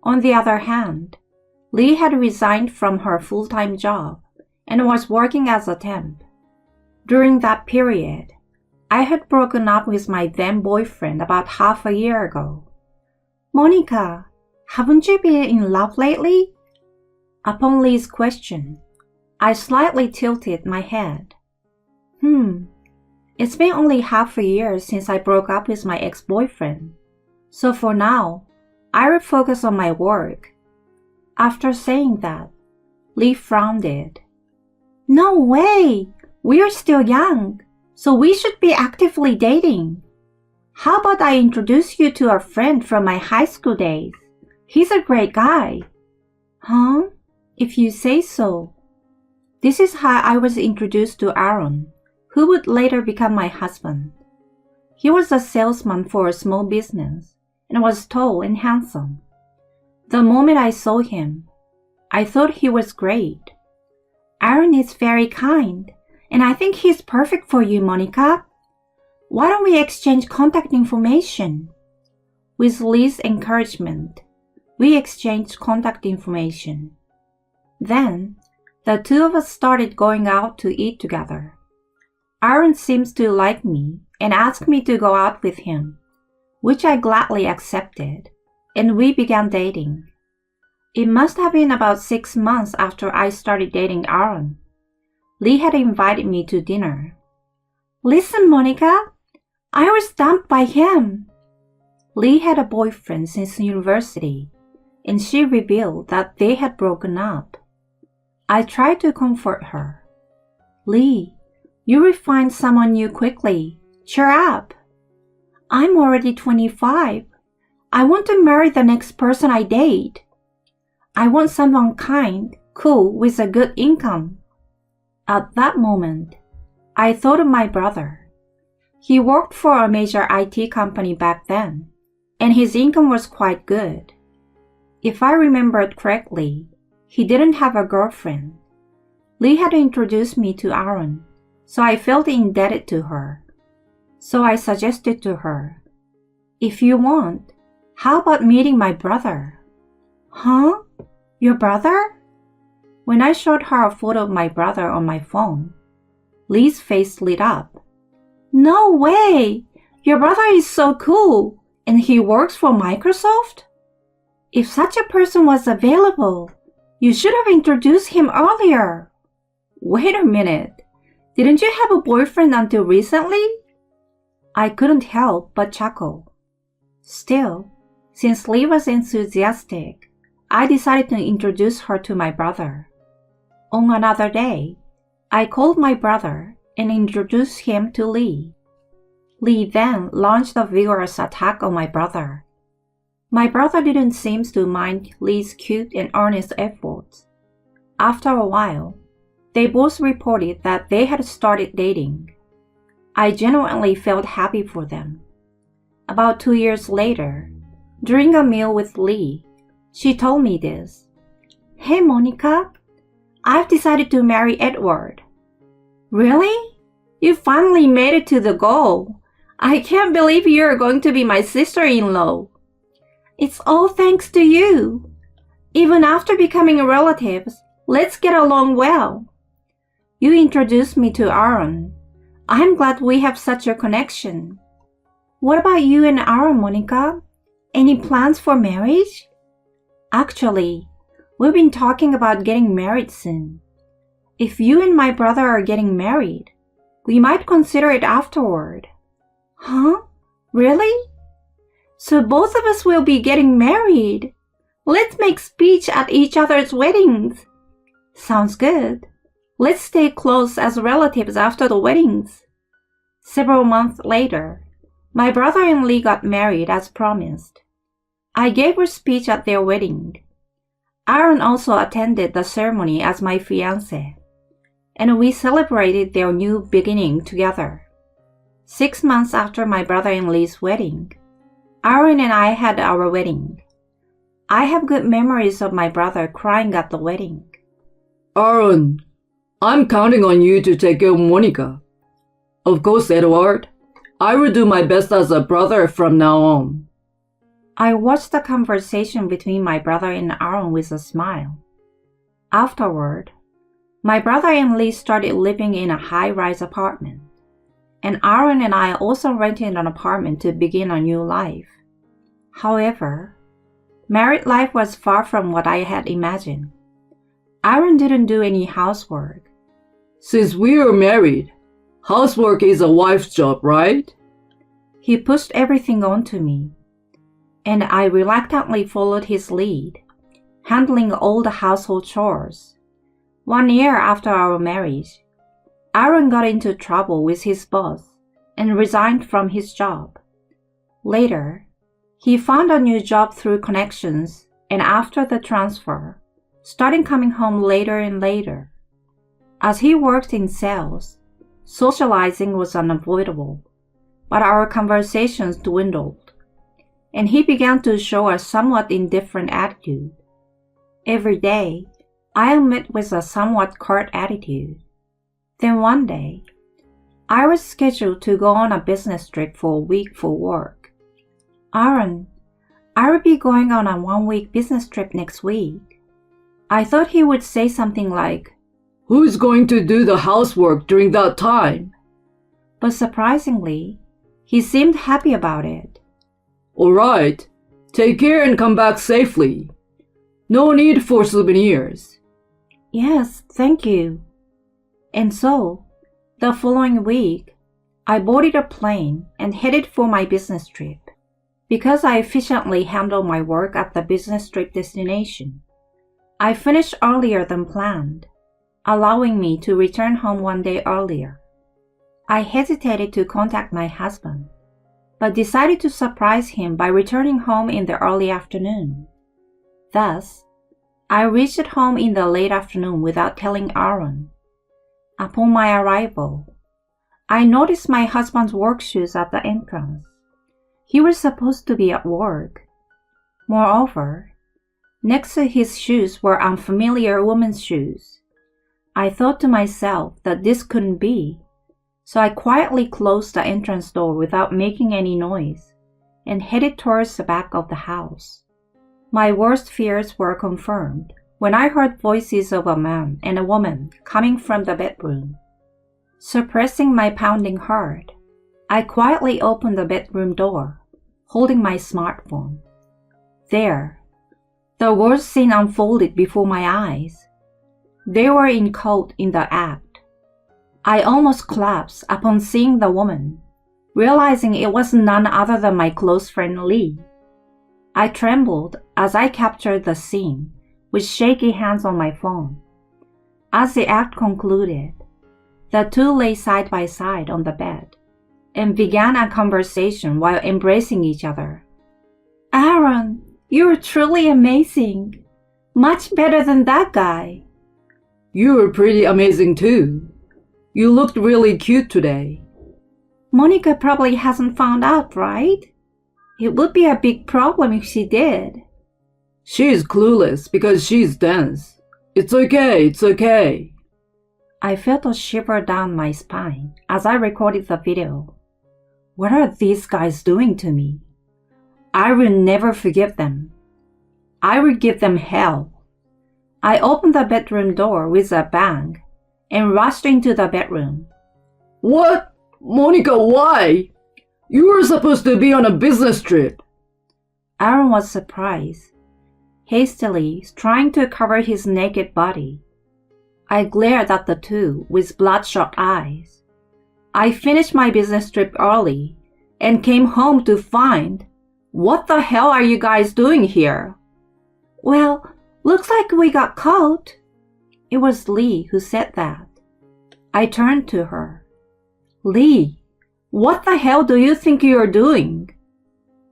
S4: On the other hand, Lee had resigned from her full-time job and was working as a temp. During that period, I had broken up with my then boyfriend about half a year ago. "Monica, haven't you been in love lately?" Upon Lee's question, I slightly tilted my head. It's been only half a year since I broke up with my ex-boyfriend, so for now, I will focus on my work. After saying that, Lee frowned. "No way! We are still young, so we should be actively dating. How about I introduce you to a friend from my high school days? He's a great guy." "Huh? If you say so." This is how I was introduced to Aaron, who would later become my husband. He was a salesman for a small business and was tall and handsome. The moment I saw him, I thought he was great. "Aaron is very kind, and I think he's perfect for you, Monica. Why don't we exchange contact information?" With Lee's encouragement, we exchanged contact information. Then, the two of us started going out to eat together. Aaron seems to like me and asked me to go out with him, which I gladly accepted, and we began dating. It must have been about 6 months after I started dating Aaron. Lee had invited me to dinner. "Listen, Monica, I was dumped by him." Lee had a boyfriend since university, and she revealed that they had broken up. I tried to comfort her. "Lee, you will find someone new quickly. Cheer up." "I'm already 25. I want to marry the next person I date. I want someone kind, cool, with a good income." At that moment, I thought of my brother. He worked for a major IT company back then, and his income was quite good. If I remembered correctly, he didn't have a girlfriend. Lee had introduced me to Aaron, so I felt indebted to her. So I suggested to her, "If you want, how about meeting my brother?" "Huh? Your brother?" When I showed her a photo of my brother on my phone, Lee's face lit up. "No way! Your brother is so cool, and he works for Microsoft? If such a person was available, you should have introduced him earlier." "Wait a minute. Didn't you have a boyfriend until recently?" I couldn't help but chuckle. Still, since Lee was enthusiastic, I decided to introduce her to my brother. On another day, I called my brother and introduced him to Lee. Lee then launched a vigorous attack on my brother. My brother didn't seem to mind Lee's cute and earnest efforts. After a while, they both reported that they had started dating. I genuinely felt happy for them. About 2 years later, during a meal with Lee, she told me this. "Hey, Monica, I've decided to marry Edward." "Really? You finally made it to the goal. I can't believe you're going to be my sister-in-law." "It's all thanks to you. Even after becoming relatives, let's get along well. You introduced me to Aaron. I'm glad we have such a connection." "What about you and Aaron, Monica? Any plans for marriage?" "Actually, we've been talking about getting married soon. If you and my brother are getting married, we might consider it afterward." "Huh? Really? So both of us will be getting married. Let's make speech at each other's weddings." "Sounds good. Let's stay close as relatives after the weddings." Several months later, my brother and Lee got married as promised. I gave a speech at their wedding. Aaron also attended the ceremony as my fiancé, and we celebrated their new beginning together. 6 months after my brother and Lee's wedding, Aaron and I had our wedding. I have good memories of my brother crying at the wedding.
S5: Aaron, I'm counting on you to take care of Monica. Of course, Edward. I will do my best as a brother from now on.
S4: I watched the conversation between my brother and Aaron with a smile. Afterward, my brother and Lee started living in a high-rise apartment, and Aaron and I also rented an apartment to begin a new life. However, married life was far from what I had imagined. Aaron didn't do any housework.
S5: Since we are married, housework is a wife's job, right?
S4: He pushed everything onto me, and I reluctantly followed his lead, handling all the household chores. 1 year after our marriage, Aaron got into trouble with his boss and resigned from his job. Later, he found a new job through connections, and after the transfer, started coming home later and later. As he worked in sales, socializing was unavoidable, but our conversations dwindled, and he began to show a somewhat indifferent attitude. Every day, I am met with a somewhat curt attitude. Then one day, I was scheduled to go on a business trip for a week for work. "Aaron, I will be going on a 1-week business trip next week." I thought he would say something like,
S5: "Who's going to do the housework during that time?"
S4: But surprisingly, he seemed happy about it.
S5: All right, take care and come back safely. No need for souvenirs.
S4: "Yes, thank you." And so, the following week, I boarded a plane and headed for my business trip. Because I efficiently handled my work at the business trip destination, I finished earlier than planned, allowing me to return home 1 day earlier. I hesitated to contact my husband, but decided to surprise him by returning home in the early afternoon. Thus, I reached home in the late afternoon without telling Aaron. Upon my arrival, I noticed my husband's work shoes at the entrance. He was supposed to be at work. Moreover, next to his shoes were unfamiliar women's shoes. I thought to myself that this couldn't be, so I quietly closed the entrance door without making any noise and headed towards the back of the house. My worst fears were confirmed when I heard voices of a man and a woman coming from the bedroom. Suppressing my pounding heart, I quietly opened the bedroom door, holding my smartphone. There, the worst scene unfolded before my eyes. They were caught in the act. I almost collapsed upon seeing the woman, realizing it was none other than my close friend Lee. I trembled as I captured the scene with shaky hands on my phone. As the act concluded, the two lay side by side on the bed, and began a conversation while embracing each other. Aaron, you're truly amazing. Much better than that guy.
S5: You were pretty amazing too. You looked really cute today.
S4: Monica probably hasn't found out, right? It would be a big problem if she did.
S5: She's clueless because she's dense. It's okay, it's okay.
S4: I felt a shiver down my spine as I recorded the video. What are these guys doing to me? I will never forgive them. I will give them hell. I opened the bedroom door with a bang and rushed into the bedroom.
S5: What? Monica, why? You were supposed to be on a business trip.
S4: Aaron was surprised, hastily trying to cover his naked body. I glared at the two with bloodshot eyes. I finished my business trip early and came home to find, what the hell are you guys doing here? Well, looks like we got caught. It was Lee who said that. I turned to her. Lee, what the hell do you think you're doing?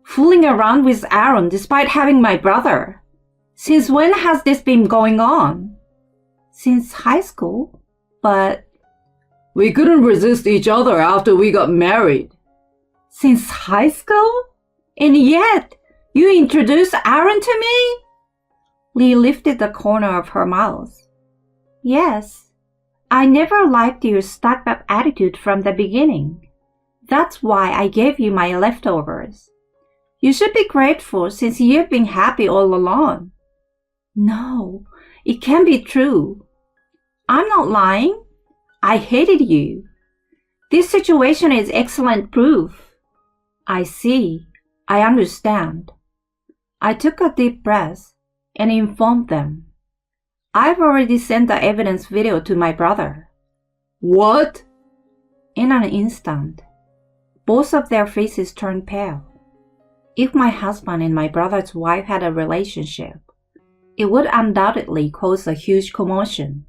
S4: Fooling around with Aaron despite having my brother. Since when has this been going on? Since high school, but...
S5: We couldn't resist each other after we got married.
S4: Since high school? And yet, you introduced Aaron to me? Lee lifted the corner of her mouth. Yes. I never liked your stuck-up attitude from the beginning. That's why I gave you my leftovers. You should be grateful since you've been happy all along. No, it can't be true. I'm not lying. I hated you. This situation is excellent proof. I see. I understand. I took a deep breath and informed them. I've already sent the evidence video to my brother.
S5: What?
S4: In an instant, both of their faces turned pale. If my husband and my brother's wife had a relationship, it would undoubtedly cause a huge commotion.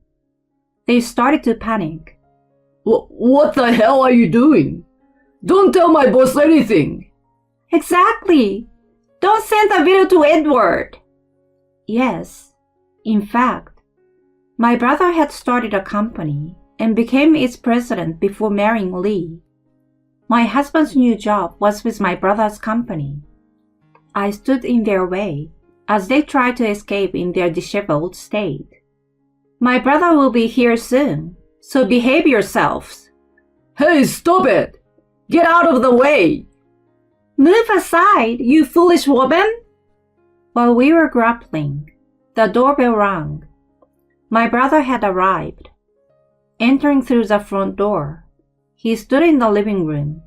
S4: They started to panic.
S5: What the hell are you doing? Don't tell my boss anything.
S4: Exactly. Don't send the video to Edward. Yes. In fact, my brother had started a company and became its president before marrying Lee. My husband's new job was with my brother's company. I stood in their way as they tried to escape in their disheveled state. My brother will be here soon, so behave yourselves.
S5: Hey, stop it! Get out of the way!
S4: Move aside, you foolish woman! While we were grappling, the doorbell rang. My brother had arrived. Entering through the front door, he stood in the living room,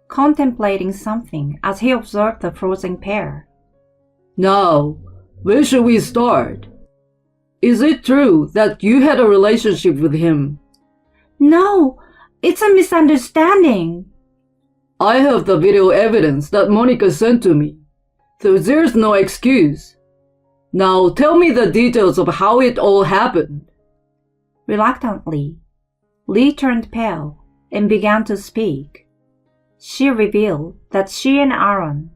S4: contemplating something as he observed the frozen pair.
S5: Now, where should we start? Is it true that you had a relationship with him?
S4: No, it's a misunderstanding.
S5: I have the video evidence that Monica sent to me, so there's no excuse. Now tell me the details of how it all happened.
S4: Reluctantly, Lee turned pale and began to speak. She revealed that she and Aaron,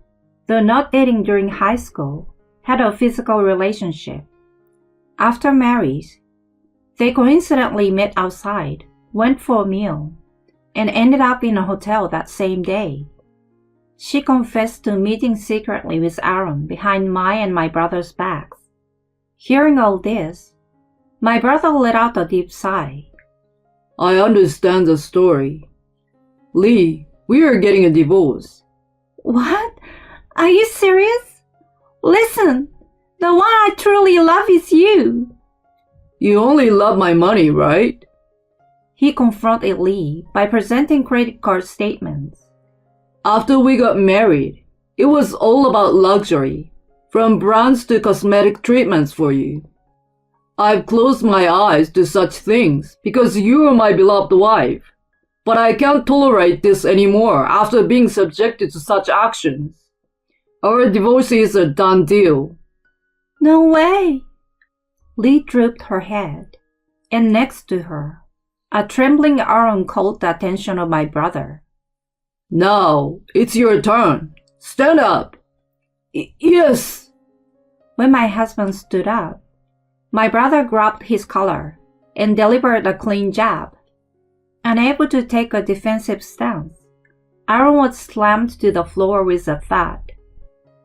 S4: though not dating during high school, had a physical relationship. After marriage, they coincidentally met outside, went for a meal, and ended up in a hotel that same day. She confessed to meeting secretly with Aaron behind my and my brother's backs. Hearing all this, my brother let out a deep sigh.
S5: I understand the story. Lee, we are getting a divorce.
S4: What? Are you serious? Listen, the one I truly love is you.
S5: You only love my money, right?
S4: He confronted Lee by presenting credit card statements.
S5: After we got married, it was all about luxury, from brands to cosmetic treatments for you. I've closed my eyes to such things because you are my beloved wife, but I can't tolerate this anymore after being subjected to such actions. Our divorce is a done deal.
S4: No way. Lee drooped her head, and next to her, a trembling Aaron caught the attention of my brother.
S5: Now, it's your turn. Stand up. Yes.
S4: When my husband stood up, my brother grabbed his collar and delivered a clean jab. Unable to take a defensive stance, Aaron was slammed to the floor with a thud.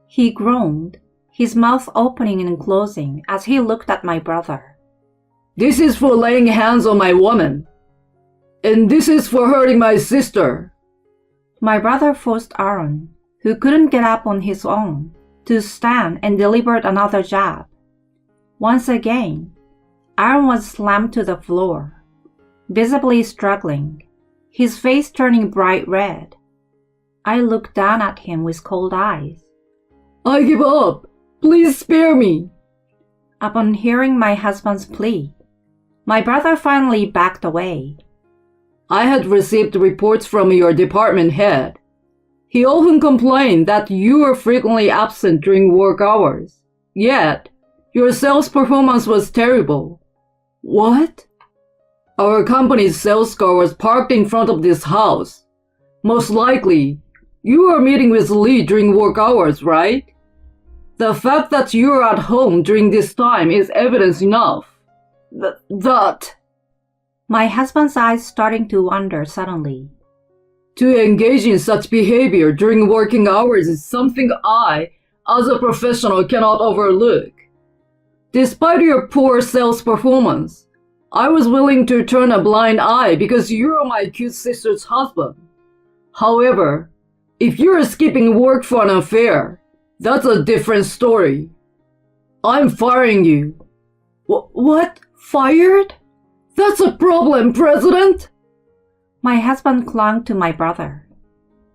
S4: He groaned, his mouth opening and closing as he looked at my brother.
S5: This is for laying hands on my woman. And this is for hurting my sister.
S4: My brother forced Aaron, who couldn't get up on his own, to stand and delivered another jab. Once again, Aaron was slammed to the floor, visibly struggling, his face turning bright red. I looked down at him with cold eyes.
S5: I give up. Please spare me.
S4: Upon hearing my husband's plea, my brother finally backed away.
S5: I had received reports from your department head. He often complained that you were frequently absent during work hours. Yet, your sales performance was terrible. What? Our company's sales car was parked in front of this house. Most likely, you were meeting with Lee during work hours, right? The fact that you are at home during this time is evidence enough. That...
S4: My husband's eyes starting to wander suddenly.
S5: To engage in such behavior during working hours is something I, as a professional, cannot overlook. Despite your poor sales performance, I was willing to turn a blind eye because you're my cute sister's husband. However, if you're skipping work for an affair, that's a different story. I'm firing you. What? Fired? That's a problem, President!
S4: My husband clung to my brother,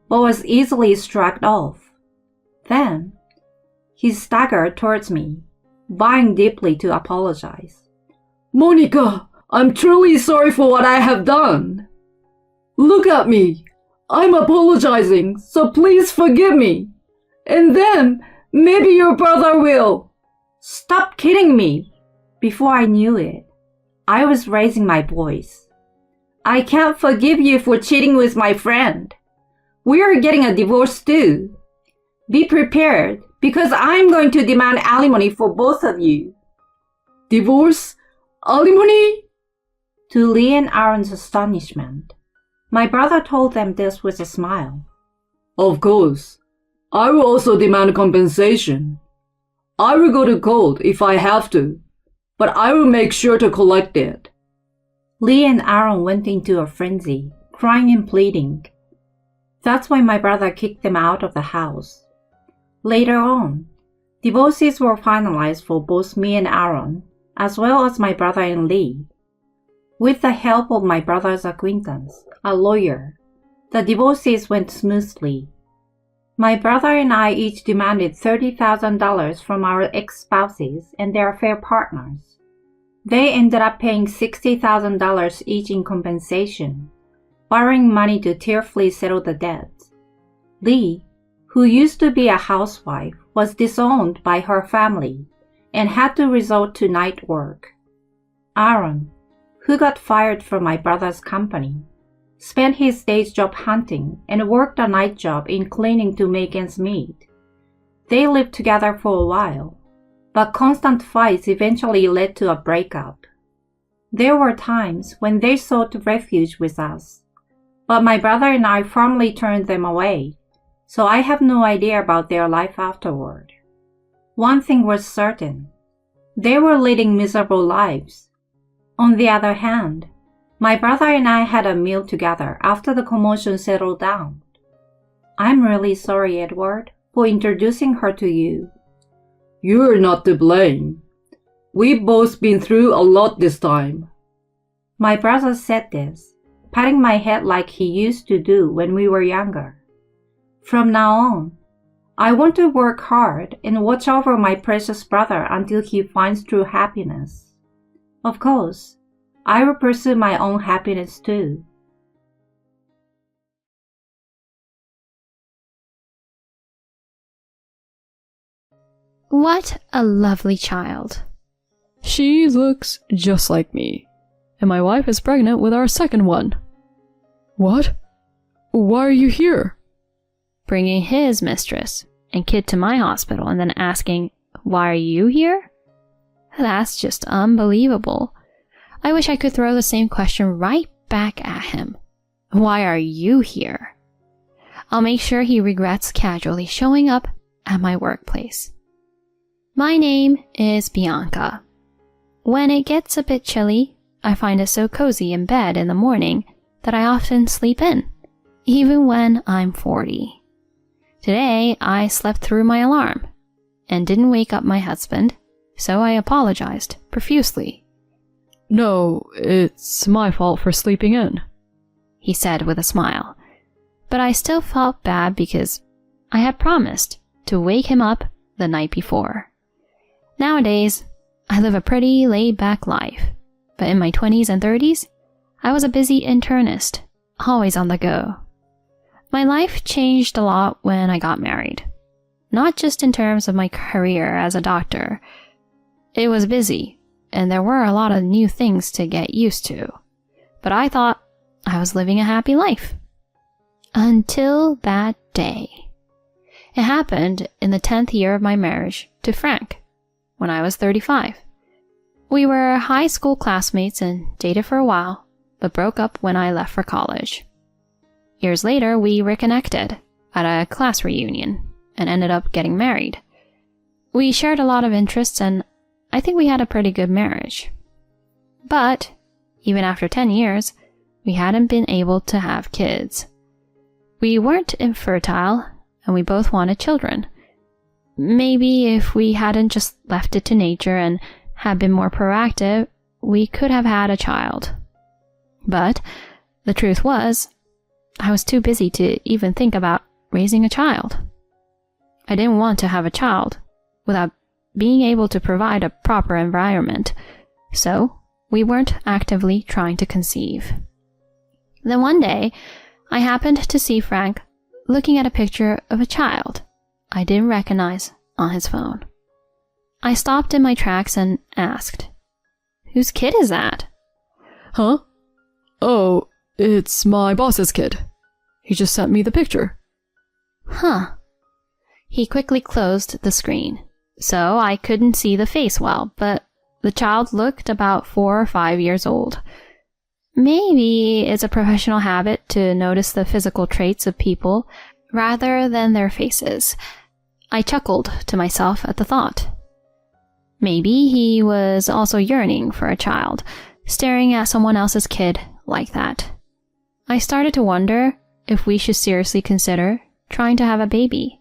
S4: but was easily shrugged off. Then, he staggered towards me, bowing deeply to apologize.
S5: Monica, I'm truly sorry for what I have done. Look at me. I'm apologizing, so please forgive me. And then, maybe your brother will.
S4: Stop kidding me! Before I knew it, I was raising my voice. I can't forgive you for cheating with my friend. We are getting a divorce too. Be prepared, because I'm going to demand alimony for both of you.
S5: Divorce? Alimony?
S4: To Lee and Aaron's astonishment, my brother told them this with a smile.
S5: Of course. I will also demand compensation. I will go to court if I have to, but I will make sure to collect it.
S4: Lee and Aaron went into a frenzy, crying and pleading. That's why my brother kicked them out of the house. Later on, divorces were finalized for both me and Aaron, as well as my brother and Lee. With the help of my brother's acquaintance, a lawyer, the divorces went smoothly. My brother and I each demanded $30,000 from our ex-spouses and their affair partners. They ended up paying $60,000 each in compensation, borrowing money to tearfully settle the debts. Lee, who used to be a housewife, was disowned by her family and had to resort to night work. Aaron, who got fired from my brother's company, spent his day's job hunting and worked a night job in cleaning to make ends meet. They lived together for a while, but constant fights eventually led to a breakup. There were times when they sought refuge with us, but my brother and I firmly turned them away, so I have no idea about their life afterward. One thing was certain. They were leading miserable lives. On the other hand, my brother and I had a meal together after the commotion settled down. I'm really sorry, Edward, for introducing her to you.
S5: You're not to blame. We've both been through a lot this time.
S4: My brother said this, patting my head like he used to do when we were younger. From now on, I want to work hard and watch over my precious brother until he finds true happiness. Of course, I will pursue my own happiness too.
S3: What a lovely child.
S2: She looks just like me, and my wife is pregnant with our second one. What? Why are you here?
S3: bringing his mistress and kid to my hospital and then asking, "Why are you here?" That's just unbelievable. I wish I could throw the same question right back at him. Why are you here? I'll make sure he regrets casually showing up at my workplace. My name is Bianca. When it gets a bit chilly, I find it so cozy in bed in the morning that I often sleep in, even when I'm 40. Today, I slept through my alarm and didn't wake up my husband, so I apologized profusely.
S2: No, it's my fault for sleeping in,
S3: he said with a smile. But I still felt bad because I had promised to wake him up the night before. Nowadays, I live a pretty laid-back life, but in my 20s and 30s, I was a busy internist, always on the go. My life changed a lot when I got married, not just in terms of my career as a doctor. It was busy, and there were a lot of new things to get used to, but I thought I was living a happy life. Until that day. It happened in the 10th year of my marriage to Frank, when I was 35. We were high school classmates and dated for a while, but broke up when I left for college. Years later, we reconnected at a class reunion and ended up getting married. We shared a lot of interests and I think we had a pretty good marriage. But even after 10 years, we hadn't been able to have kids. We weren't infertile and we both wanted children. Maybe if we hadn't just left it to nature and had been more proactive, we could have had a child. But the truth was, I was too busy to even think about raising a child. I didn't want to have a child without being able to provide a proper environment, so we weren't actively trying to conceive. Then one day, I happened to see Frank looking at a picture of a child I didn't recognize on his phone. I stopped in my tracks and asked, "Whose kid is that?"
S2: Huh? Oh, it's my boss's kid. He just sent me the picture.
S3: Huh. He quickly closed the screen, so I couldn't see the face well, but the child looked about 4 or 5 years old. Maybe it's a professional habit to notice the physical traits of people rather than their faces. I chuckled to myself at the thought. Maybe he was also yearning for a child, staring at someone else's kid like that. I started to wonder if we should seriously consider trying to have a baby.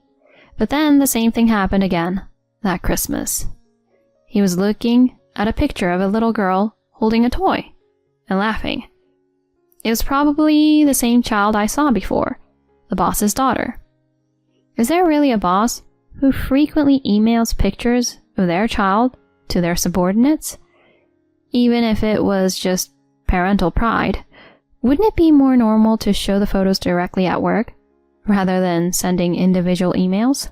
S3: But then the same thing happened again that Christmas. He was looking at a picture of a little girl holding a toy and laughing. It was probably the same child I saw before, the boss's daughter. Is there really a boss who frequently emails pictures of their child to their subordinates? Even if it was just parental pride, wouldn't it be more normal to show the photos directly at work rather than sending individual emails?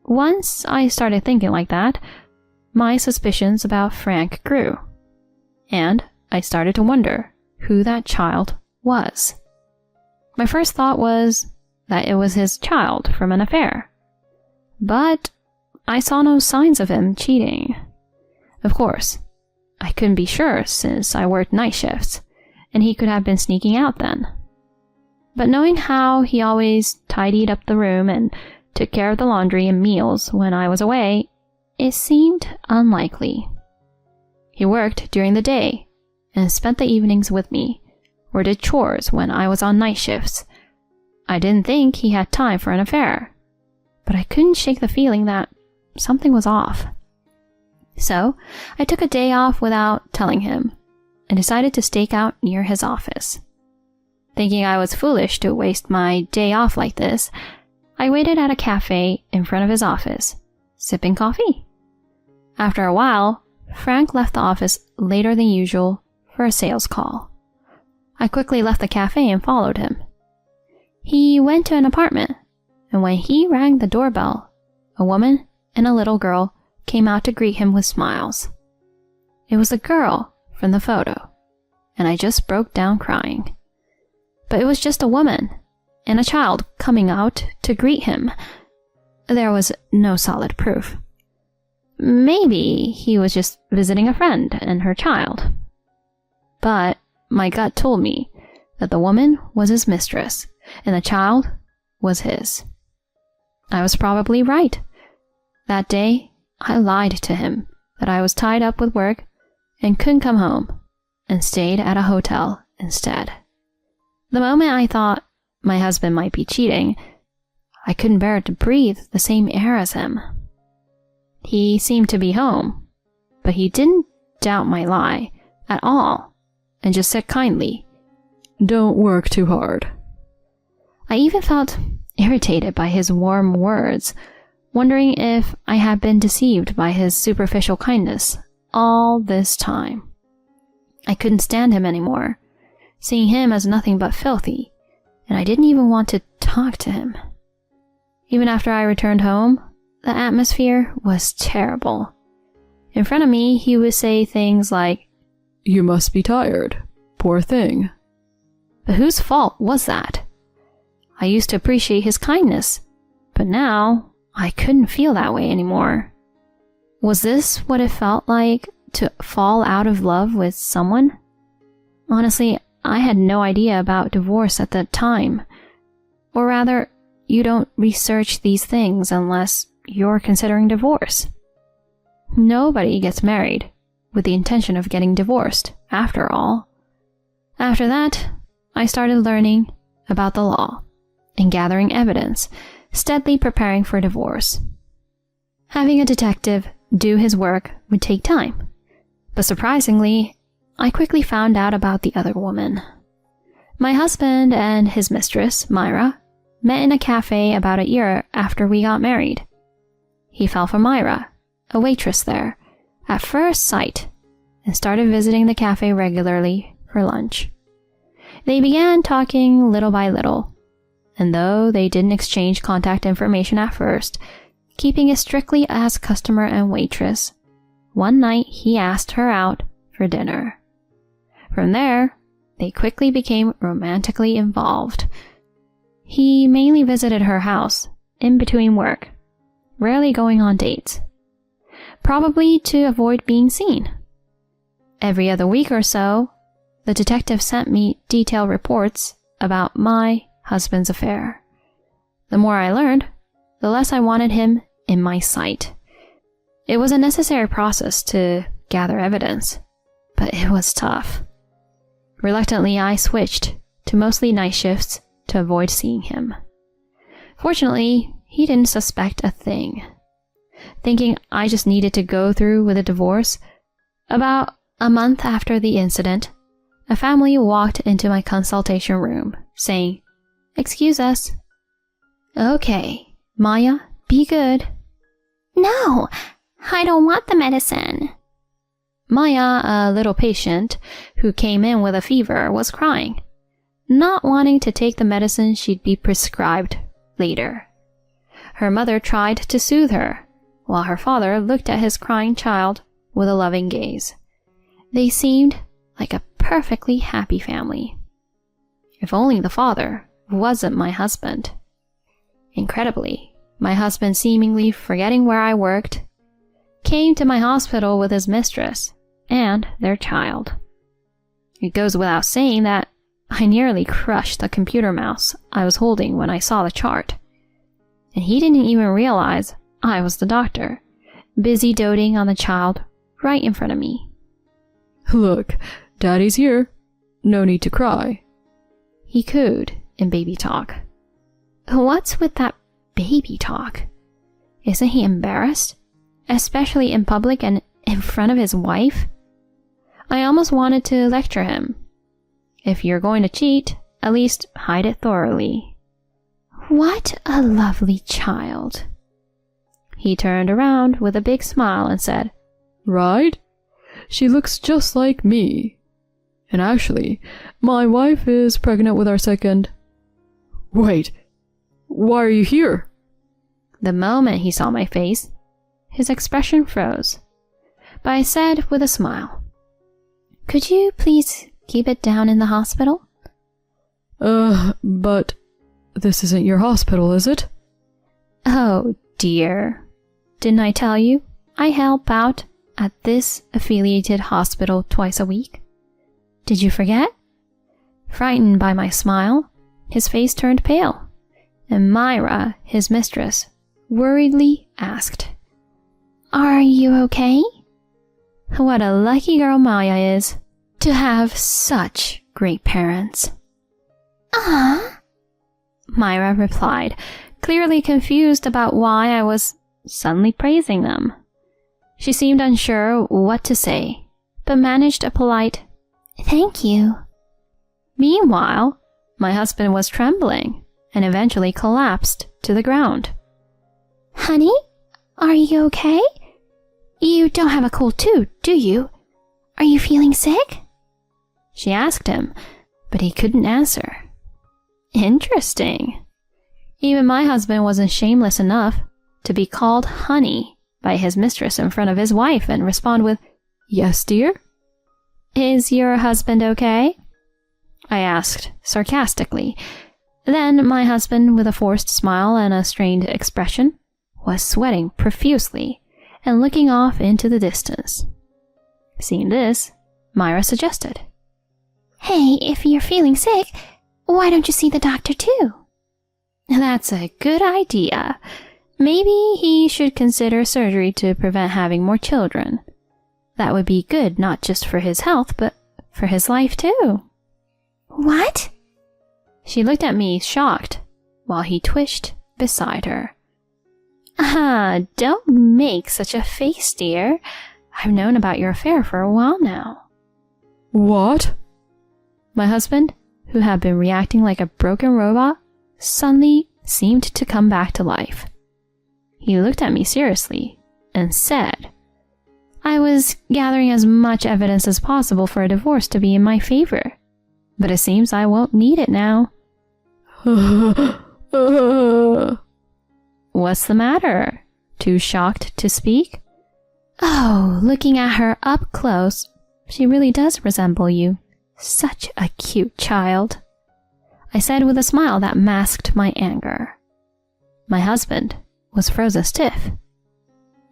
S3: Once I started thinking like that, my suspicions about Frank grew, and I started to wonder who that child was. My first thought was that it was his child from an affair, but I saw no signs of him cheating. Of course, I couldn't be sure since I worked night shifts, and he could have been sneaking out then. But knowing how he always tidied up the room and took care of the laundry and meals when I was away, it seemed unlikely. He worked during the day and spent the evenings with me, or did chores when I was on night shifts. I didn't think he had time for an affair, but I couldn't shake the feeling that something was off. So I took a day off without telling him and decided to stake out near his office. Thinking I was foolish to waste my day off like this, I waited at a cafe in front of his office, sipping coffee. After a while, Frank left the office later than usual for a sales call. I quickly left the cafe and followed him. He went to an apartment, and when he rang the doorbell, a woman and a little girl came out to greet him with smiles. It was the girl from the photo, and I just broke down crying. But it was just a woman, and a child coming out to greet him. There was no solid proof. Maybe he was just visiting a friend and her child. But my gut told me that the woman was his mistress and the child was his. I was probably right. That day, I lied to him that I was tied up with work and couldn't come home, and stayed at a hotel instead. The moment I thought my husband might be cheating, I couldn't bear to breathe the same air as him. He seemed to be home, but he didn't doubt my lie at all, and just said kindly,
S2: "Don't work too hard."
S3: I even felt irritated by his warm words, wondering if I had been deceived by his superficial kindness all this time. I couldn't stand him anymore, seeing him as nothing but filthy, and I didn't even want to talk to him. Even after I returned home, the atmosphere was terrible. In front of me, he would say things like,
S2: "You must be tired. Poor thing."
S3: But whose fault was that? I used to appreciate his kindness, but now I couldn't feel that way anymore. Was this what it felt like to fall out of love with someone? Honestly, I had no idea about divorce at the time. Or rather, you don't research these things unless you're considering divorce. Nobody gets married with the intention of getting divorced, after all. After that, I started learning about the law and gathering evidence, steadily preparing for divorce. Having a detective do his work would take time, but surprisingly, I quickly found out about the other woman. My husband and his mistress, Myra, met in a cafe about a year after we got married. He fell for Myra, a waitress there, at first sight, and started visiting the cafe regularly for lunch. They began talking little by little, and though they didn't exchange contact information at first, keeping it strictly as customer and waitress, one night he asked her out for dinner. From there, they quickly became romantically involved. He mainly visited her house in between work, rarely going on dates, probably to avoid being seen. Every other week or so, the detective sent me detailed reports about my husband's affair. The more I learned, the less I wanted him in my sight. It was a necessary process to gather evidence, but it was tough. Reluctantly, I switched to mostly night shifts to avoid seeing him. Fortunately, he didn't suspect a thing. Thinking I just needed to go through with a divorce, about a month after the incident, a family walked into my consultation room, saying, "Excuse us." "Okay, Maya, be good."
S6: "No, I don't want the medicine."
S3: Maya, a little patient who came in with a fever, was crying, not wanting to take the medicine she'd be prescribed later. Her mother tried to soothe her, while her father looked at his crying child with a loving gaze. They seemed like a perfectly happy family. If only the father wasn't my husband. Incredibly, my husband, seemingly forgetting where I worked, came to my hospital with his mistress and their child. It goes without saying that I nearly crushed the computer mouse I was holding when I saw the chart. And he didn't even realize I was the doctor, busy doting on the child right in front of me.
S2: "Look, Daddy's here. No need to cry."
S3: He cooed in baby talk. What's with that baby talk? Isn't he embarrassed? Especially in public and in front of his wife? I almost wanted to lecture him. If you're going to cheat, at least hide it thoroughly. What a lovely child. He turned around with a big smile and said,
S2: "Right? She looks just like me. And actually, my wife is pregnant with our second." "Wait, why are you here?"
S3: The moment he saw my face, his expression froze. But I said with a smile, "Could you please keep it down in the hospital?"
S2: But this isn't your hospital, is it?
S3: Oh dear. Didn't I tell you? I help out at this affiliated hospital twice a week. Did you forget? Frightened by my smile, his face turned pale, and Myra, his mistress, worriedly asked, "Are you okay?" What a lucky girl Maya is to have such great parents.
S6: Ah,
S3: Myra replied, clearly confused about why I was suddenly praising them. She seemed unsure what to say, but managed a polite,
S6: thank you.
S3: Meanwhile, my husband was trembling and eventually collapsed to the ground.
S6: Honey, are you okay? You don't have a cold too, do you? Are you feeling sick?
S3: She asked him, but he couldn't answer. Interesting. Even my husband wasn't shameless enough to be called honey by his mistress in front of his wife and respond with, "Yes, dear." "Is your husband okay?" I asked sarcastically. Then my husband, with a forced smile and a strained expression, was sweating profusely and looking off into the distance. Seeing this, Myra suggested,
S6: Hey, if you're feeling sick, why don't you see the doctor too?
S3: "That's a good idea. Maybe he should consider surgery to prevent having more children. That would be good not just for his health, but for his life too."
S6: What?
S3: She looked at me shocked while he twitched beside her. Don't make such a face, dear. I've known about your affair for a while now.
S2: What?
S3: My husband, who had been reacting like a broken robot, suddenly seemed to come back to life. He looked at me seriously and said, "I was gathering as much evidence as possible for a divorce to be in my favor, but it seems I won't need it now." What's the matter? Too shocked to speak? Oh, looking at her up close, she really does resemble you. Such a cute child, I said with a smile that masked my anger. My husband was frozen stiff.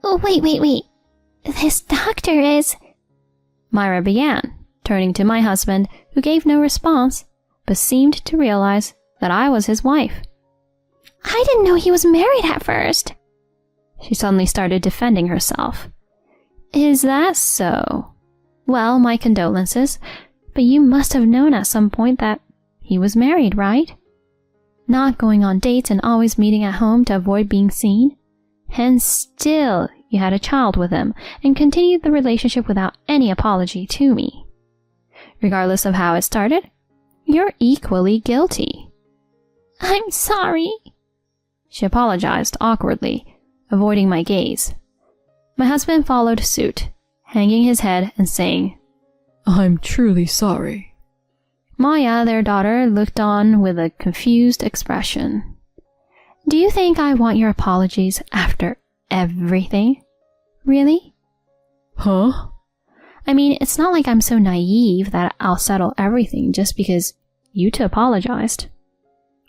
S6: Oh, wait. This doctor is...
S3: Myra began, turning to my husband, who gave no response, but seemed to realize that I was his wife.
S6: I didn't know he was married at first.
S3: She suddenly started defending herself. Is that so? Well, my condolences, but you must have known at some point that he was married, right? Not going on dates and always meeting at home to avoid being seen? And still, you had a child with him and continued the relationship without any apology to me. Regardless of how it started, you're equally guilty.
S6: I'm sorry.
S3: She apologized awkwardly, avoiding my gaze. My husband followed suit, hanging his head and saying,
S2: I'm truly sorry.
S3: Maya, their daughter, looked on with a confused expression. Do you think I want your apologies after everything? Really?
S2: Huh?
S3: I mean, it's not like I'm so naive that I'll settle everything just because you two apologized.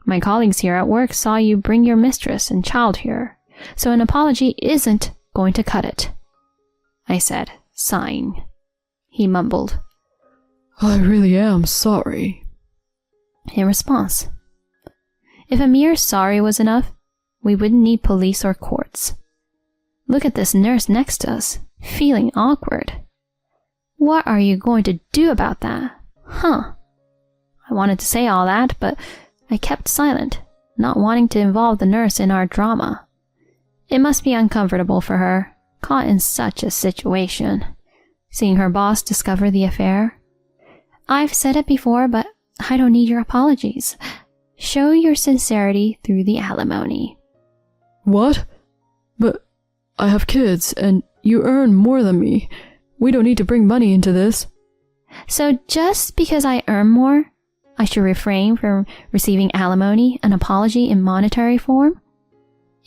S3: My colleagues here at work saw you bring your mistress and child here, so an apology isn't going to cut it, I said, sighing. He mumbled,
S2: I really am sorry.
S3: In response, if a mere sorry was enough, we wouldn't need police or courts. Look at this nurse next to us, feeling awkward. What are you going to do about that? I wanted to say all that, but I kept silent, not wanting to involve the nurse in our drama. It must be uncomfortable for her, caught in such a situation, seeing her boss discover the affair. I've said it before, but I don't need your apologies. Show your sincerity through the alimony.
S2: What? But I have kids, and you earn more than me. We don't need to bring money into this.
S3: So just because I earn more, I should refrain from receiving alimony, an apology in monetary form?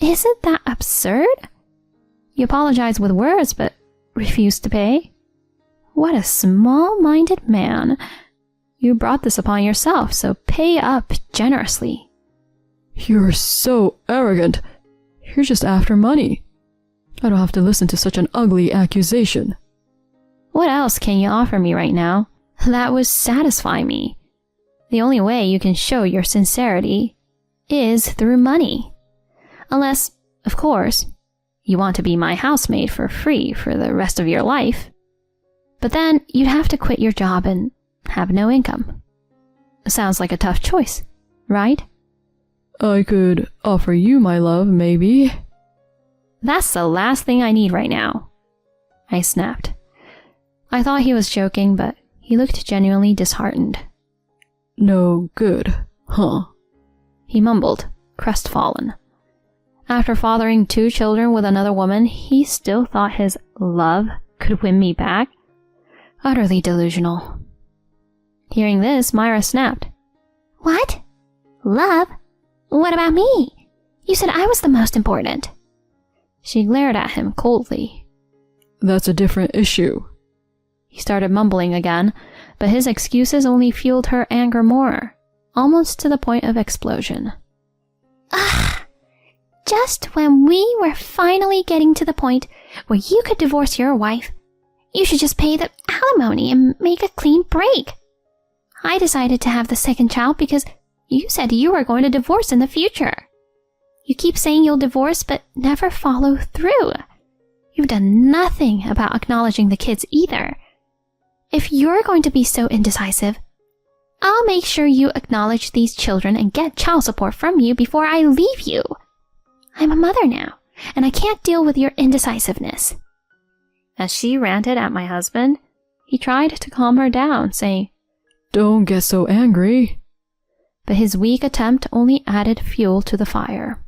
S3: Isn't that absurd? You apologize with words, but refuse to pay? What a small-minded man. You brought this upon yourself, so pay up generously.
S2: You're so arrogant. You're just after money. I don't have to listen to such an ugly accusation.
S3: What else can you offer me right now that would satisfy me? The only way you can show your sincerity is through money. Unless, of course, you want to be my housemaid for free for the rest of your life. But then you'd have to quit your job and have no income. Sounds like a tough choice, right?
S2: I could offer you my love, maybe.
S3: That's the last thing I need right now, I snapped. I thought he was joking, but he looked genuinely disheartened.
S2: No good, huh?
S3: He mumbled, crestfallen. After fathering 2 children with another woman, he still thought his love could win me back? Utterly delusional. Hearing this, Myra snapped.
S6: What? Love? What about me? You said I was the most important.
S3: She glared at him coldly.
S2: That's a different issue.
S3: He started mumbling again, but his excuses only fueled her anger more, almost to the point of explosion.
S6: Ugh! Just when we were finally getting to the point where you could divorce your wife, you should just pay the alimony and make a clean break. I decided to have the second child because you said you were going to divorce in the future. You keep saying you'll divorce but never follow through. You've done nothing about acknowledging the kids either. If you're going to be so indecisive, I'll make sure you acknowledge these children and get child support from you before I leave you. I'm a mother now, and I can't deal with your indecisiveness.
S3: As she ranted at my husband, he tried to calm her down, saying,
S2: Don't get so angry.
S3: But his weak attempt only added fuel to the fire.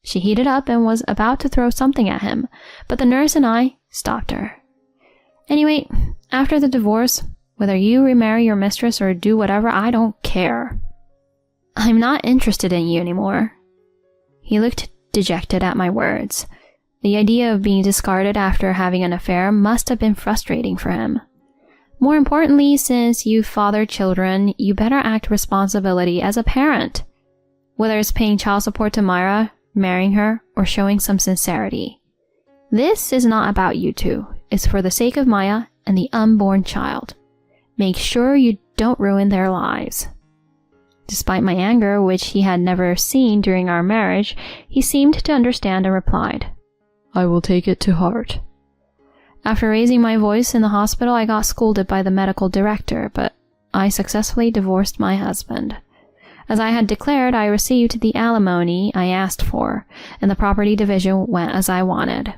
S3: She heated up and was about to throw something at him, but the nurse and I stopped her. Anyway, after the divorce, whether you remarry your mistress or do whatever, I don't care. I'm not interested in you anymore. He looked dejected at my words. The idea of being discarded after having an affair must have been frustrating for him. More importantly, since you've fathered children, you better act responsibility as a parent. Whether it's paying child support to Myra, marrying her, or showing some sincerity. This is not about you two. It's for the sake of Maya and the unborn child. Make sure you don't ruin their lives. Despite my anger, which he had never seen during our marriage, he seemed to understand and replied,
S2: I will take it to heart.
S3: After raising my voice in the hospital, I got scolded by the medical director, but I successfully divorced my husband. As I had declared, I received the alimony I asked for, and the property division went as I wanted.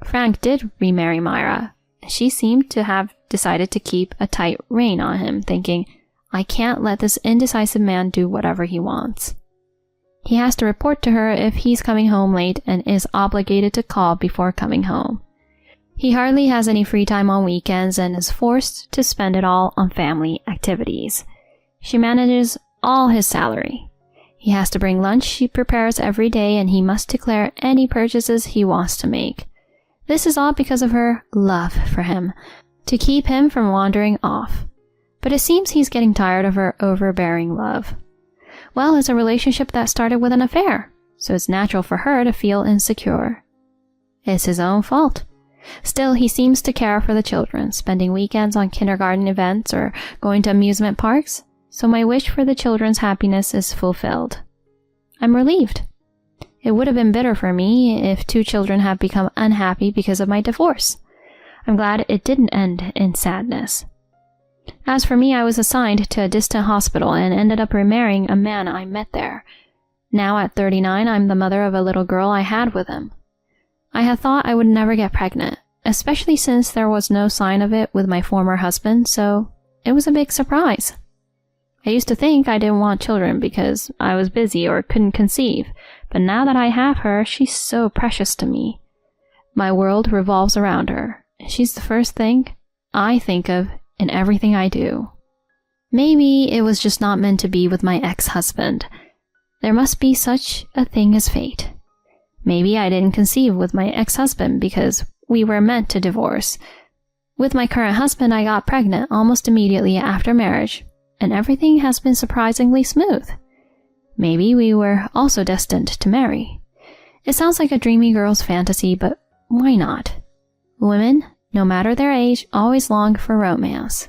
S3: Frank did remarry Myra. She seemed to have decided to keep a tight rein on him, thinking, I can't let this indecisive man do whatever he wants. He has to report to her if he's coming home late and is obligated to call before coming home. He hardly has any free time on weekends and is forced to spend it all on family activities. She manages all his salary. He has to bring lunch she prepares every day, and he must declare any purchases he wants to make. This is all because of her love for him, to keep him from wandering off. But it seems he's getting tired of her overbearing love. Well, it's a relationship that started with an affair, so it's natural for her to feel insecure. It's his own fault. Still, he seems to care for the children, spending weekends on kindergarten events or going to amusement parks, so my wish for the children's happiness is fulfilled. I'm relieved. It would have been bitter for me if 2 children had become unhappy because of my divorce. I'm glad it didn't end in sadness. As for me, I was assigned to a distant hospital and ended up remarrying a man I met there. Now at 39, I'm the mother of a little girl I had with him. I had thought I would never get pregnant, especially since there was no sign of it with my former husband, so it was a big surprise. I used to think I didn't want children because I was busy or couldn't conceive, but now that I have her, she's so precious to me. My world revolves around her, and she's the first thing I think of in everything I do. Maybe it was just not meant to be with my ex-husband. There must be such a thing as fate. Maybe I didn't conceive with my ex-husband because we were meant to divorce. With my current husband, I got pregnant almost immediately after marriage, and everything has been surprisingly smooth. Maybe we were also destined to marry. It sounds like a dreamy girl's fantasy, but why not? Women, no matter their age, always long for romance.